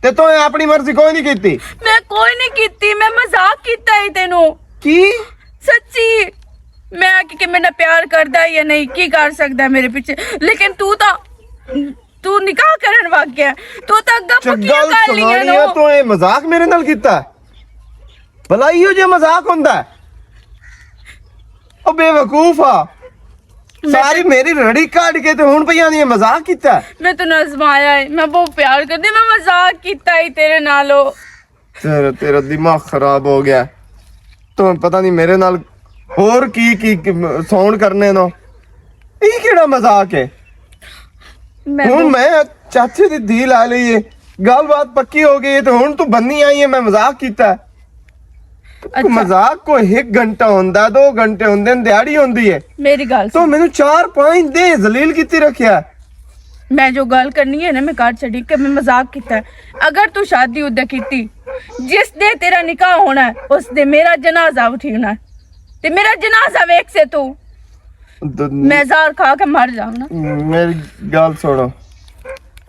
ते तो अपनी मर्जी कोई नहीं कीती। मैं कोई नहीं कीती, मैं मजाक कीता ही तेनू की सच्ची। मैं कि मेरा प्यार करदा या नहीं की कर सकदा मेरे पीछे, लेकिन तू निकाह करन वग गया। तू तो अग्गा पक्कियां कर लियां नो। तो ये मजाक मेरे नाल कीता भला इहो जे मजाक हुंदा है? ओ बेवकूफा सारी मेरी रड़ी काट के ते हुन पईयां दी मजाक कीता। मैं तो नज़माया है, मैं बहुत प्यार करदी, मैं मजाक कीता ही तेरे नालो। तेरा दिमाग खराब हो गया। तो पता नहीं मेरे नाल होर की साउंड करने नो। ये केड़ा मजाक है? हुन मैं चाचे दी धी ला ली है, गल बात पक्की हो गई है तो हुन तू बन्नी आई है मैं मजाक कीता। अच्छा। मजाक को 1 घंटा होंदा, 2 घंटे होंदे, दिहाड़ी होंदी है। मेरी गल तो मैनू 4-5 दे जलील कीती रखिया। मैं जो गल करनी है ना मैं कर छड़ी कि मैं मजाक कीता है। अगर तू शादी उदे कीती, जिस दे तेरा निकाह होना है उस दे मेरा जनाजा उठीना है ते मेरा जनाजा वेख से तू मैं जार खा के मर जाऊं ना। मेरी गल सुनो,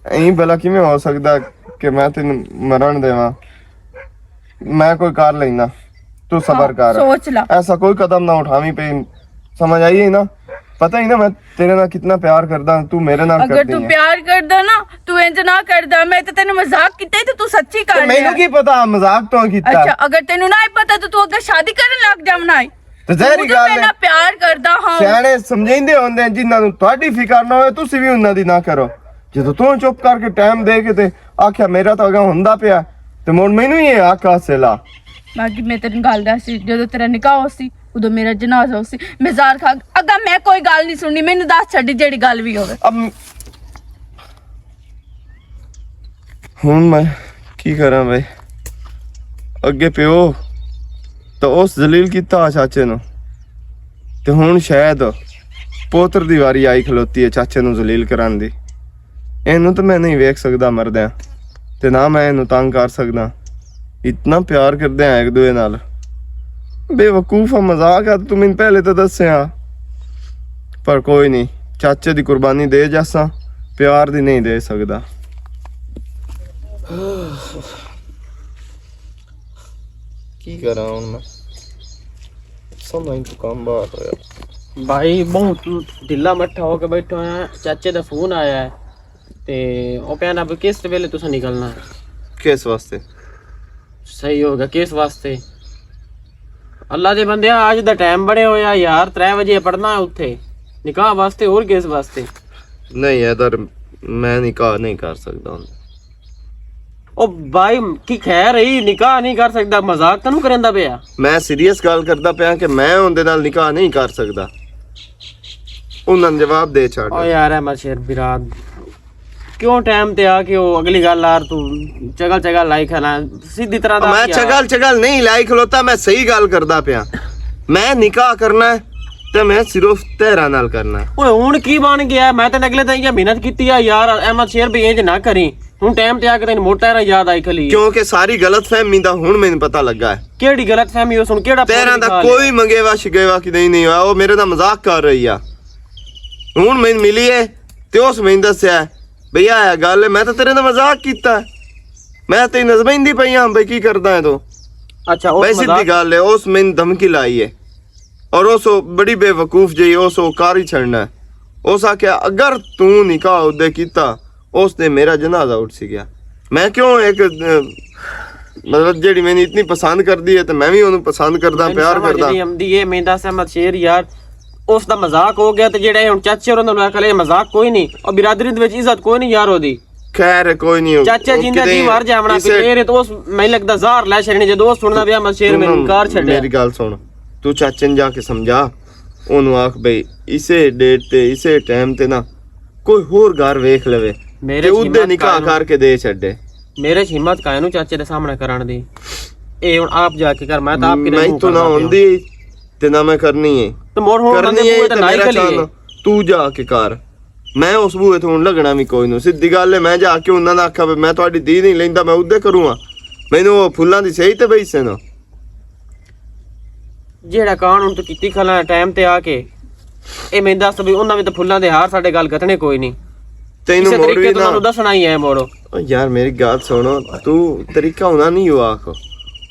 ऐ भला किवें हो सकदा कि मैं तेन मरण देवां? मैं कोई कर लेना, तू सबर कर, सोच ला। ऐसा कोई कदम ना उठावी पे, समझ आई है ना? पता ही ना मैं तेरे नाल कितना प्यार करदा, तू मेरे नाल करदी है। अगर तू प्यार करदा ना तू इंज ना करदा। मैं तो तेनु मजाक कीता है तो तू सच्ची कर ले। मैनू की पता मजाक तो कीता। अच्छा अगर तेनु ना पता तो तू अगर शादी करन लग जावना है ते जहरी गल है। मैं प्यार करदा हां। सियाणे समझाइंदे होंदे जिन्हां नूं तुहाडी फिकर ना होए तुसी भी उन्हां दी ना करो। ਜਦੋਂ ਤੂੰ ਚੁੱਪ ਕਰਕੇ ਟਾਈਮ ਦੇ ਕੇ ਤੇ ਆਖਿਆ ਮੇਰਾ ਤਾਂ ਅਗਾ ਹੁੰਦਾ ਪਿਆ ਤੇ ਮੁੜ ਮੈਨੂੰ ਹੀ ਇਹ ਆਖਾ ਸੇਲਾ। ਬਾਕੀ ਮੈਂ ਤੈਨੂੰ ਗੱਲ ਦੱਸੀ, ਜਦੋਂ ਤੇਰਾ ਨਿਕਾਹ ਹੋ ਸੀ ਉਦੋਂ ਮੇਰਾ ਜਨਾਜ਼ਾ ਹੋ ਸੀ। ਮੈਂ ਜ਼ਾਰ ਖਾ ਅੱਗਾ ਮੈਂ ਕੋਈ ਗੱਲ ਨਹੀਂ ਸੁਣਨੀ, ਮੈਨੂੰ ਦੱਸ ਛੱਡੀ ਜਿਹੜੀ ਗੱਲ ਵੀ ਹੋਵੇ। ਹੁਣ ਮੈਂ ਕੀ ਕਰਾਂ ਬਈ? ਅੱਗੇ ਪਿਓ ਤਾਂ ਉਸ ਜ਼ਲੀਲ ਕੀਤਾ ਚਾਚੇ ਨੂੰ ਤੇ ਹੁਣ ਸ਼ਾਇਦ ਪੋਤਰ ਦੀ ਵਾਰੀ ਆਈ ਖਲੋਤੀ ਹੈ ਚਾਚੇ ਨੂੰ ਜ਼ਲੀਲ ਕਰਨ ਦੀ। ਇਹਨੂੰ ਤਾਂ ਮੈਂ ਨਹੀਂ ਵੇਖ ਸਕਦਾ ਮਰਦਿਆਂ ਤੇ ਨਾ ਮੈਂ ਇਹਨੂੰ ਤੰਗ ਕਰ ਸਕਦਾ। इतना प्यार करते हैं एक दूए नाल। बेवकूफ मजाक है, तू मैंने पहले तो दसिया। पर कोई नहीं, चाचे दी कुर्बानी दे जैसा प्यार दी नहीं दे सकदा। की करा हुन मैं, समझ तो काम बात होया। भाई बहुत ढिला मट्ठा होके बैठो है। चाचे दा फोन आया है ते ओ कहना भी किस वेले तुसा निकलना है। किस वास्ते? सही होगा किस वास्ते? अल्लाह दे बंदे आज दा टाइम बड़े होया यार, 3 बजे पढ़ना है उत्थे निकाह वास्ते। और किस वास्ते? नहीं इधर मैं निकाह नहीं कर सकता। ओ भाई की खैर ही निकाह नहीं कर सकदा, मजाक तनु करंदा पिया? मैं सीरियस गल करदा पिया कि मैं उनदे नाल निकाह नहीं कर सकदा। उन्हां जवाब दे छड़। ओ यार है मशेर बिराद क्यों टाइम ते आके वो अगली गल यार तू चगल लाई खाना सीधी तरह दा। मैं चगल नहीं लाई खलोता, मैं सही गल करदा पिया। मैं निकाह करना है ते मैं सिर्फ तेरा नाल करना है। ओए हुन की बन गया? मैं ते अगले दिन मेहनत कीती है यार। अहमद शेर भी इंज ना करी। हुन टाइम ते आके तेन मोटा याद आई खली, क्योंकि सारी गलतफहमी दा हुन मैनू पता लगा है। केड़ी गलतफहमी? सुन केड़ा तेरा दा कोई मंगेवा शिगेवा कि नहीं हुआ, वो मेरे दा मजाक कर रही है। हुन मैनू मिली है ते उस मैनू दस्या भैया है गल, मैं तो तेरे नाल मजाक कीता है। मैं तेरी नजमेंदी पई हां भाई की करदा है तू। अच्छा भाई सीधी गल है, उस मैनू धमकी लाई है और उस बड़ी बेवकूफ जी उस कार ही छड़ना है। उस आख्या अगर तू निकाह उदे कीता उसने मेरा जनाजा उठ सी गया। मैं क्यों एक मतलब जेड़ी मैंने इतनी पसंद कर दी है तो मैं भी उन्हें पसंद करदा, प्यार करदा। ये मैं दस अहमद शेर यार उस दा मजाक हो गया ते जेड़े हुन चाचे होरां दा कले मजाक कोई नहीं और बिरादरी दे विच इज्जत कोई नहीं यार ओदी। खैर कोई नहीं, चाचा जिंदा दी मर जावना फिर तो उस मैं लगदा जार लै छड़नी जे दोस्त सुनना भी अहमद शेर में इनकार छड़या। मेरी गल सुन, तू चाचे ने जाके समझा ओनू आख भाई इसे डेट ते इसे टाइम ते ना कोई होर घर वेख लवे मेरे उदे निकाह करके दे छड्डे। मेरे हिम्मत काहे नु चाचे दे सामने कराण दी। ए हुन आप जाके कर, मैं तो आपके नहीं तो ना होंदी ते ना मैं करनी है तो मोर होण करनी है ते मेरा चाल तू जाके कर। मैं उस बूहे तो हुन लगना भी कोई नु। सीधी गल है, मैं जाके उन्हां दा आखा मैं तुहाडी दी नहीं लैंदा, मैं उदे करूंगा। मैनू फुल्लां दी सही ते बैसे ना जेड़ा कान हुन तू कीती खला टाइम ते आके ए मैं दस भी उन्हां भी तो फुल्लां दे हार साडे गल गथने कोई नहीं। ਤੈਨੂੰ ਇਸੇ ਮੋੜ ਤਰੀਕੇ ਵੀ ਤੋਂ ਤੁਹਾਨੂੰ ਦੱਸਣਾ ਹੀ ਹੈ ਮੋੜੋ। ਓ ਯਾਰ ਮੇਰੀ ਗੱਲ ਸੁਣੋ, ਤੂੰ ਤਰੀਕਾ ਉਹਨਾਂ ਨਹੀਂ ਉਹ ਆਖੋ,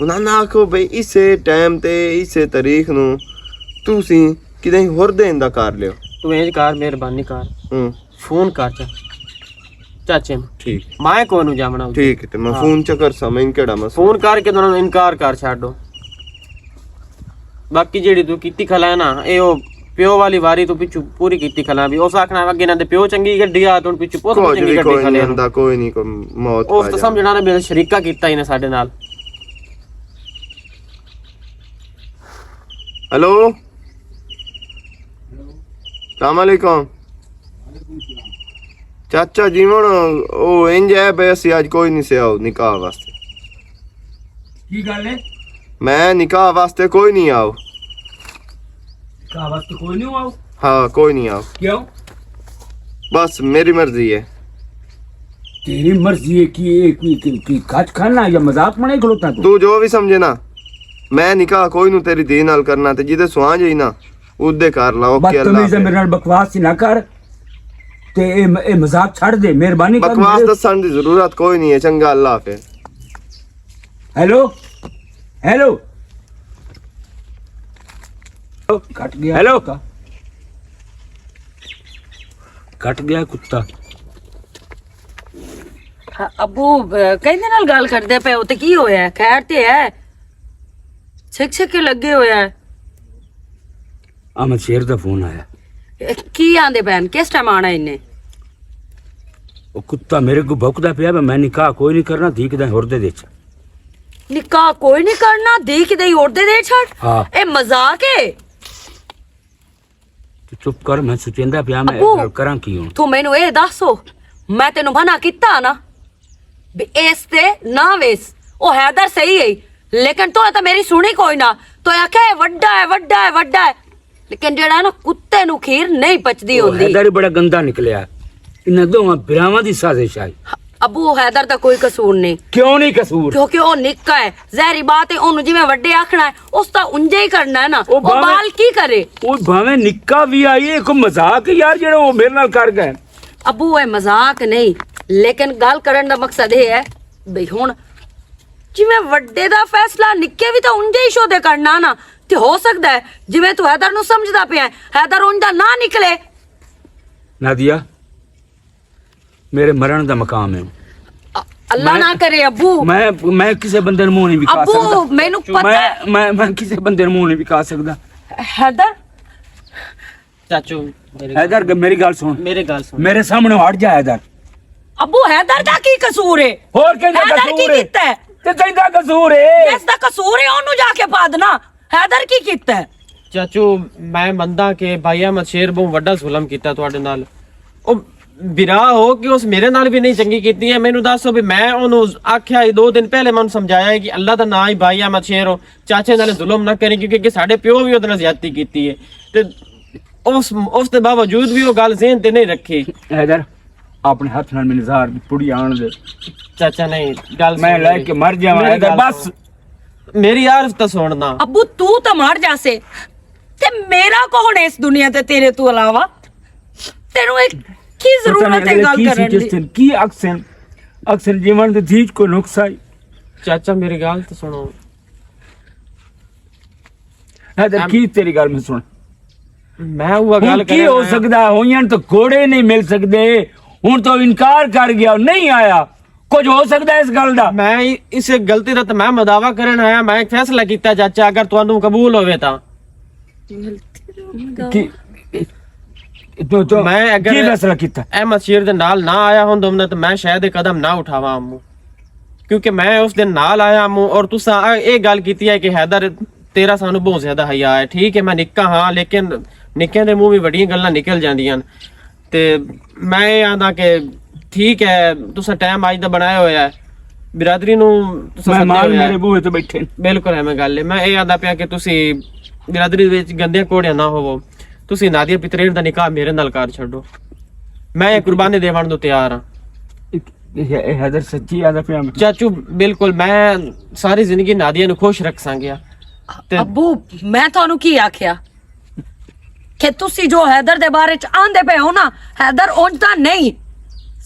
ਉਹਨਾਂ ਨਾ ਆਖੋ ਬਈ ਇਸੇ ਟਾਈਮ ਤੇ ਇਸੇ ਤਾਰੀਖ ਨੂੰ ਤੁਸੀਂ ਕਿਤੇ ਹੋਰ ਦੇਣ ਦਾ ਕਰ ਲਿਓ। ਤੂੰ ਇੰਜ ਕਰ, ਮਿਹਰਬਾਨੀ ਕਰ, ਫੋਨ ਕਰ ਚਾਚੇ ਨੂੰ। ਠੀਕ ਮੈਂ ਕੋ ਨੂੰ ਜਾਵਣਾ ਠੀਕ ਤੇ ਮੈਂ ਫੋਨ ਚ ਕਰ ਸਮਝ ਕਿਹੜਾ ਮਸਲਾ। ਫੋਨ ਕਰਕੇ ਉਹਨਾਂ ਨੂੰ ਇਨਕਾਰ ਕਰ ਛੱਡੋ। ਬਾਕੀ ਜਿਹੜੀ ਤੂੰ ਕੀਤੀ ਖਲਾ ਨਾ, ਇਹ ਉਹ ਪਿਓ ਵਾਲੀ ਵਾਰੀ ਤੂੰ ਪਿੱਛੂ ਪੂਰੀ ਕੀਤੀ ਖਲਾ ਵੀ ਉਸ ਆਖਣਾ ਅੱਗੇ ਨਾ ਤੇ ਪਿਓ ਚੰਗੀ ਗੱਡੀ ਆ ਤੂੰ ਪਿੱਛੂ ਪੁੱਤ ਚੰਗੀ ਗੱਡੀ ਖਲੇ ਹੁੰਦਾ ਕੋਈ ਨਹੀਂ ਕੋਈ ਮੌਤ ਉਸ ਤਾਂ ਸਮਝਣਾ ਨਾ ਮੇਰੇ ਸ਼ਰੀਕਾ ਕੀਤਾ ਇਹਨੇ ਸਾਡੇ ਨਾਲ। हेलो सलामकुम चाचा जी ਹੁਣ ਉਹ ਇੰਜ ਹੈ ਬਈ ਅਸੀਂ ਅੱਜ ਕੋਈ ਨਹੀਂ ਸਿਆਓ ਨਿਕਾਹ ਵਾਸਤੇ। ਕੀ ਗੱਲ ਹੈ? ਮੈਂ ਨਿਕਾਹ ਵਾਸਤੇ ਕੋਈ ਨਹੀਂ ਆਓ। ਨਿਕਾਹ ਵਾਸਤੇ ਕੋਈ ਨਹੀਂ ਆਓ? हाँ कोई नहीं आओ। क्यों? बस मेरी मर्जी है। तेरी मर्जी है कि काच खाना या मजाक में नहीं खलोता तू जो भी समझे ना, मैं निकाह कोई नू तेरी धी नाल करना ते जिदे सुहा जाई ना उदे कर ला। ओके अल्लाह बदतमीज मेरे नाल बकवास ही ना कर ते ए मजाक छड़ दे मेहरबानी कर। बकवास दसन दी जरूरत कोई नहीं है। चंगा अल्लाह हाफिज। हेलो हेलो कट गया। हेलो कट गया कुत्ता। ਅੱਬੂ ਕਹਿੰਦੇ ਨਾਲ ਗੱਲ ਕਰਦੇ ਪਏ ਹੋ ਤੇ ਕੀ ਹੋਇਆ? ਖੈਰ ਤੇ ਹੈ? ਛਿੱਕੇ ਲੱਗੇ ਹੋਇਆ ਹੈ। अहमद शेर दा फोन आया। ਕੀ ਆਂਦੇ ਪੈਣ? ਕਿਸ ਟਾਈਮ ਆਣਾ ਇਹਨੇ? वो कुत्ता मेरे को भौंकदा पिया मैं निकाह कोई नहीं करना धी किदा हुरदे दे ਨਿਕਾਹ ਕੋਈ ਨਹੀਂ ਕਰਨਾ ਦੇਖ ਦੇ ਔਰਦੇ ਦੇ ਛੱਡ। हाँ ਇਹ ਮਜ਼ਾਕ ਹੈ। तू चुप कर मैं सुचेंदा पिया मैं अब्बू। गल करां की हूं। ਤੂੰ ਮੈਨੂੰ ਇਹ ਦੱਸੋ ਮੈਂ ਤੈਨੂੰ ਮਨਾ ਕੀਤਾ ਨਾ ਵੀ ਇਸ ਤੇ ਨਾ ਵੇਸ। ਉਹ ਹੈਦਰ ਸਹੀ ਹੈ ਲੇਕਿਨ ਤੂੰ ਤਾਂ ਮੇਰੀ ਸੁਣੀ ਕੋਈ ਨਾ। ਤੂੰ ਆਖਿਆ ਇਹ ਵੱਡਾ ਹੈ ਵੱਡਾ ਹੈ ਵੱਡਾ ਹੈ ਲੇਕਿਨ ਜਿਹੜਾ ਨਾ ਕੁੱਤੇ ਨੂੰ ਖੀਰ ਨਹੀਂ ਪਚਦੀ ਹੁੰਦੀ। हैदर ही बड़ा गंदा निकलिया। इन दोवां बिरावां दी साजिश आई। ਅੱਬੂ ਹੈਦਰ ਦਾ ਕੋਈ ਕਸੂਰ ਨਹੀਂ क्यों नहीं कसूर? ਕਿਉਂਕਿ ਉਹ ਨਿੱਕਾ ਹੈ। ਜ਼ਹਿਰੀ ਬਾਤ ਹੈ ਉਹਨੂੰ ਜਿਵੇਂ ਵੱਡੇ ਆਖਣਾ ਹੈ ਉਸ ਤਾਂ ਉਂਝੇ ਹੀ ਕਰਨਾ ਹੈ ਨਾ। ਉਹ ਉਹ ਭਾਵੇਂ- ਬਾਲ ਕੀ ਕਰੇ? ਉਹ ਭਾਵੇਂ ਨਿੱਕਾ ਵੀ ਆਈ ਇਹ ਕੋ ਮਜ਼ਾਕ ਯਾਰ ਜਿਹੜਾ ਉਹ ਮੇਰੇ ਨਾਲ ਕਰ ਗਏ। ਅੱਬੂ ਇਹ ਮਜ਼ਾਕ ਨਹੀਂ ਲੇਕਿਨ ਗੱਲ ਕਰਨ ਦਾ ਮਕਸਦ ਇਹ ਹੈ ਬਈ ਹੁਣ ਜਿਵੇਂ ਵੱਡੇ ਦਾ ਫੈਸਲਾ ਨਿੱਕੇ ਵੀ ਤਾਂ ਉਂਝੇ ਹੀ ਸ਼ੋਦੇ ਕਰਨਾ ਨਾ। ਤੇ ਹੋ ਸਕਦਾ ਹੈ ਜਿਵੇਂ ਤੂੰ ਹੈਦਰ ਨੂੰ ਸਮਝਦਾ ਪਿਆ ਹੈ, ਹੈਦਰ ਉਂਝ ਦਾ ਨਾ ਨਿਕਲੇ। नादिया मेरे मरण ਦਾ ਮਕਾਮ ਹੈ। ਅੱਲਾ ਨਾ ਕਰੇ ਅੱਬੂ। ਮੈਂ ਕਿਸੇ ਬੰਦੇ ਨੂੰ ਮੂੰਹ ਨਹੀਂ ਵਿਖਾ ਅੱਬੂ ਸਕਦਾ। ਮੈਨੂੰ ਪਤਾ ਹੈ ਮੈਂ ਕਿਸੇ ਬੰਦੇ ਨੂੰ ਮੂੰਹ ਨਹੀਂ ਵਿਖਾ ਸਕਦਾ। ਹੈਦਰ ਚਾਚੂ हैदर मेरी ਗੱਲ ਸੁਣ। ਮੇਰੇ ਗੱਲ ਸੁਣ। ਮੇਰੇ ਸਾਹਮਣੇ ਹਟ ਜਾ हैदर। ਅੱਬੂ ਹੈਦਰ ਦਾ ਕੀ ਕਸੂਰ ਹੈ? ਹੋਰ ਕਹਿੰਦਾ ਹੈਦਰ ਕੀ ਕਸੂਰ ਹੈ ਕੀਤਾ ਹੈ? ਤੇ ਕਹਿੰਦਾ ਕਸੂਰ ਹੈ। ਜਿਸ ਦਾ ਕਸੂਰ ਹੈ ਉਹਨੂੰ ਜਾ ਕੇ ਪਾ ਦੇਣਾ। ਹੈਦਰ ਕੀ ਕੀਤਾ ਹੈ? ਚਾਚੂ ਮੈਂ ਮੰਨਦਾ ਕਿ ਭਾਈ ਅਹਿਮਦ ਸ਼ੇਰ ਬਹੁਤ ਵੱਡਾ ਜ਼ੁਲਮ ਕੀਤਾ ਤੁਹਾਡੇ ਨਾਲ। ਉਹ ਬਿਰਾ ਹੋ ਕਿ ਉਸ ਮੇਰੇ ਨਾਲ ਵੀ ਨਹੀਂ ਚੰਗੀ ਕੀਤੀ ਹੈ। ਮੈਨੂੰ ਦੱਸੋ ਵੀ ਮੈਂ ਉਹਨੂੰ ਆਖਿਆ 2 ਦਿਨ ਪਹਿਲੇ ਮੈਂ ਉਹਨੂੰ ਸਮਝਾਇਆ ਹੈ ਕਿ ਅੱਲਾ ਦਾ ਨਾਂ ਹੀ ਭਾਈ ਅਹਿਮਦ ਸ਼ੇਰ ਹੋ, ਚਾਚੇ ਨਾਲ ਜ਼ੁਲਮ ਨਾ ਕਰੀ ਕਿਉਂਕਿ ਸਾਡੇ ਪਿਓ ਵੀ ਉਹਦੇ ਨਾਲ ਜ਼ਿਆਦਤੀ ਕੀਤੀ ਹੈ ਤੇ ਉਸ ਦੇ ਬਾਵਜੂਦ ਵੀ ਉਹ ਗੱਲ ਜ਼ਿਹਨ ਤੇ ਨਹੀਂ ਰੱਖੀ। हैदर ਆਪਣੇ ਹੱਥ ਨਾਲ ਮੈਨੂੰ ਜ਼ਾਰ ਦੀ ਪੁੜੀ ਆਣ ਦੇ। ਚਾਚਾ ਨਹੀਂ ਗੱਲ ਮੈਂ ਸੁਣ ਲੈ ਮੇਰੀ। ਕੇ ਮਰ ਜਾਵਾਂ ਮੇਰੀ हैदर ਗੱਲ ਬਸ। ਸੁਣ। ਮੇਰੀ ਯਾਰ ਤਾਂ ਸੁਣਨਾ। ਅੱਬੂ ਤੂੰ ਤਾਂ ਮਰ ਜਾਸੇ ਤੇ ਮੇਰਾ ਕੌਣ ਹੈ ਇਸ ਦੁਨੀਆ ਤੇ ਤੇਰੇ ਤੋਂ ਇਲਾਵਾ? ਤੈਨੂੰ ਇਹ ਕੀ ਜ਼ਰੂਰਤ ਹੈ ਗੱਲ ਕਰਨ ਦੀ? ਕੀ ਅਕਸਰ ਜੀਵਨ ਦੇ ਧੀਜ ਕੋ ਨੁਕਸਾਈ। ਚਾਚਾ ਮੇਰੀ ਗੱਲ ਤਾਂ ਸੁਣੋ। हैदर ਕੀ ਤੇਰੀ ਗੱਲ ਮੈਂ ਸੁਣ। ਮੈਂ ਉਹ ਗੱਲ ਕੀ ਹੋ ਸਕਦਾ ਹੋਈਆਂ ਤਾਂ ਘੋੜੇ ਨਹੀਂ ਮਿਲ ਸਕਦੇ। ਹੁਣ ਤਾਂ ਇਨਕਾਰ ਕਰ ਗਿਆ ਨਹੀਂ ਆਇਆ। ਕੁਝ ਹੋ ਸਕਦਾ ਇਸ ਗੱਲ ਦਾ। ਮੈਂ ਇਸ ਗਲਤੀ ਦਾ ਤਾਂ ਮੈਂ ਮਦਾਵਾ ਕਰਨ ਆਇਆ। ਮੈਂ ਇੱਕ ਫੈਸਲਾ ਕੀਤਾ ਚਾਚਾ ਅਗਰ ਤੁਹਾਨੂੰ ਕਬੂਲ ਹੋਵੇ ਤਾਂ ਕੀ ਤੋ ਮੈਂ ਅਗਰ ਕੀ ਫੈਸਲਾ ਕੀਤਾ? ਅਹਿਮਦ ਸ਼ੇਰ ਦੇ ਨਾਲ ਨਾ ਆਇਆ ਹੁੰਦਾ ਤਾਂ ਮੈਂ ਸ਼ਾਇਦ ਇਹ ਕਦਮ ਨਾ ਉਠਾਵਾਂ ਅੰਮੂ ਕਿਉਂਕਿ ਮੈਂ ਉਸ ਦਿਨ ਨਾਲ ਆਇਆ ਅੰਮੂ। ਔਰ ਤੁਸੀਂ ਇਹ ਗੱਲ ਕੀਤੀ ਹੈ ਕਿ ਹੈਦਰ ਤੇਰਾ ਸਾਨੂੰ ਬਹੁਤ ਜ਼ਿਆਦਾ ਹਯਾ ਹੈ। ਠੀਕ ਹੈ ਮੈਂ ਨਿੱਕਾ ਹਾਂ ਲੇਕਿਨ ਨਿੱਕਿਆਂ ਦੇ ਮੂੰਹ ਵੀ ਵੱਡੀਆਂ ਗੱਲਾਂ ਨਿਕਲ ਜਾਂਦੀਆਂ ਤੇ ਮੈਂ ਇਹ ਆਂਦਾ ਕਿ ਠੀਕ ਹੈ ਤੁਸੀਂ ਟਾਈਮ ਅੱਜ ਦਾ ਬਣਾਇਆ ਹੋਇਆ ਹੈ ਬਿਰਾਦਰੀ ਨੂੰ ਤੁਸੀਂ ਮਹਿਮਾਨ ਮੇਰੇ ਬੂਹੇ ਤੇ ਬੈਠੇ ਨੇ। ਬਿਲਕੁਲ ਐਵੇਂ ਗੱਲ ਹੈ। ਮੈਂ ਇਹ ਆਂਦਾ ਪਿਆ ਕਿ ਤੁਸੀਂ ਬਿਰਾਦਰੀ ਵਿੱਚ ਗੰਦੇ ਕੋੜਿਆਂ ਨਾ ਹੋਵੋ। ਤੁਸੀਂ ਨਾਦੀਆ ਪਿਤਰੇਰ ਦਾ ਨਿਕਾਹ ਮੇਰੇ ਨਾਲ ਕਰ ਛੱਡੋ। ਮੈਂ ਇਹ ਕੁਰਬਾਨੀ ਦੇਵਣ ਨੂੰ ਤਿਆਰ ਹਾਂ। ਇਹ हैदर ਸੱਚੀ ਆਦਾ ਪਿਆ ਮੈਂ। ਚਾਚੂ ਬਿਲਕੁਲ ਮੈਂ ਸਾਰੀ ਜ਼ਿੰਦਗੀ ਨਾਦੀਆ ਨੂੰ ਖੁਸ਼ ਰੱਖ ਸਾਂਗਿਆ ਤੇ ਅੱਬੂ ਮੈਂ ਤੁਹਾਨੂੰ ਕੀ ਆਖਿਆ ਕਿ ਤੁਸੀਂ ਜੋ ਹੈਦਰ ਦੇ ਬਾਰੇ ਚ ਆਂਦੇ ਪਏ ਹੋ ਨਾ ਹੈਦਰ ਉਂਝ ਤਾਂ ਨਹੀਂ।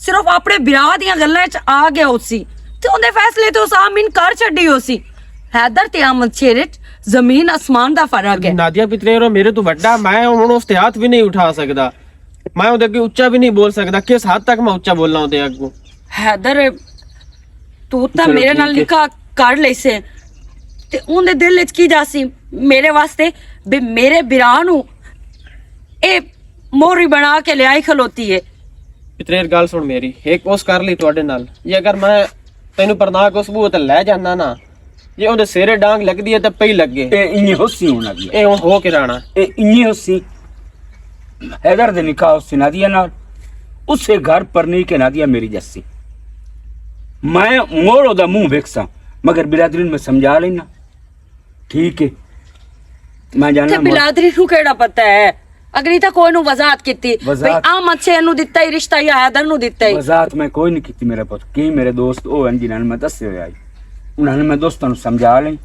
ਸਿਰਫ ਆਪਣੇ ਵਿਆਹ ਦੀਆਂ ਗੱਲਾਂ 'ਚ ਆ ਗਿਆ ਹੋ ਸੀ ਤੇ ਉਹਦੇ ਫੈਸਲੇ ਤੇ ਉਸ ਆਮੀਨ ਕਰ ਛੱਡੀ ਹੋ ਸੀ। ਹੈਦਰ ਤੇ ਅਹਿਮਦ ਸ਼ੇਰ 'ਚ ਜ਼ਮੀਨ ਅਸਮਾਨ ਦਾ ਫਰਕ ਹੈ। ਨਾਦੀਆ ਪਿਤਰੇਰੋ ਮੇਰੇ ਤੋਂ ਵੱਡਾ, ਮੈਂ ਹੁਣ ਉਸ ਤੇ ਹੱਥ ਵੀ ਨਹੀਂ ਉਠਾ ਸਕਦਾ, ਮੈਂ ਉਹਦੇ ਅੱਗੇ ਉੱਚਾ ਵੀ ਨਹੀਂ ਬੋਲ ਸਕਦਾ। ਕਿਸ ਹੱਦ ਤੱਕ ਮੈਂ ਉੱਚਾ ਬੋਲਾਂ ਉਹਦੇ ਅੱਗੋਂ? ਹੈਦਰ ਤੂੰ ਤਾਂ ਚਲੋ ਮੇਰੇ ਠੀਕ ਨਾਲ ਹੈ। ਨਿਕਾਹ ਕਰ ਲਈ ਸੀ ਤੇ ਉਹਦੇ ਦਿਲ ਵਿੱਚ ਕੀ ਜਾ ਸੀ ਮੇਰੇ ਵਾਸਤੇ ਵੀ ਮੇਰੇ ਵਿਰਾਹ ਨੂੰ ਇਹ ਮੋਹਰੀ ਬਣਾ ਕੇ ਲਿਆਈ ਖਲੋਤੀ ਹੈ। ਪਿਤਰੇਰ ਗੱਲ ਸੁਣ ਮੇਰੀ, ਇੱਕ ਉਸ ਕਰ ਲਈ ਤੁਹਾਡੇ ਨਾਲ, ਜੇ ਅਗਰ ਮੈਂ ਤੈਨੂੰ ਪਰਨਾਕ ਉਸ ਬੂਹ ਤੇ ਲੈ ਜਾਣਾ ਨਾ, ਜੇ ਉਹਦੇ ਸਿਰੇ ਡਾਂਗ ਲੱਗਦੀ ਹੈ ਤਾਂ ਪਈ ਲੱਗੇ। ਇਹ ਇੰਨੀ ਹੋਸੀ ਹੋਣਾ ਦੀ ਇਹ ਹੁਣ ਹੋ ਕੇ ਰਹਿਣਾ। ਇਹ ਇੰਨੀ ਹੋਸੀ हैदर दे निकाह उससे नादिया नाल, उससे घर पर नहीं के नादिया मेरी जस्सी। मैं मोड़ ओदा मुंह वेखसा मगर बिरादरी में समझा लेना ठीक है। मैं ਤੇ जानना ਬਿਲਾਦਰੀ ਨੂੰ ਕਿਹੜਾ ਪਤਾ ਹੈ? ਅਗਲੀ ਤਾਂ ਕੋਈ ਨੂੰ ਵਜ਼ਾਤ ਕੀਤੀ ਬਈ ਵਜ਼ਾਤ- ਆ ਮੱਛੇ ਨੂੰ ਦਿੱਤਾ ਹੀ ਰਿਸ਼ਤਾ ਜਾਂ ਹੈਦਰ ਨੂੰ ਦਿੱਤਾ ਹੀ। वजात मैं कोई नहीं की मेरे पुत की मेरे दोस्त ओ हैं जिन्होंने मैं दस हुए आई उन्होंने मैं दोस्तों को समझा ली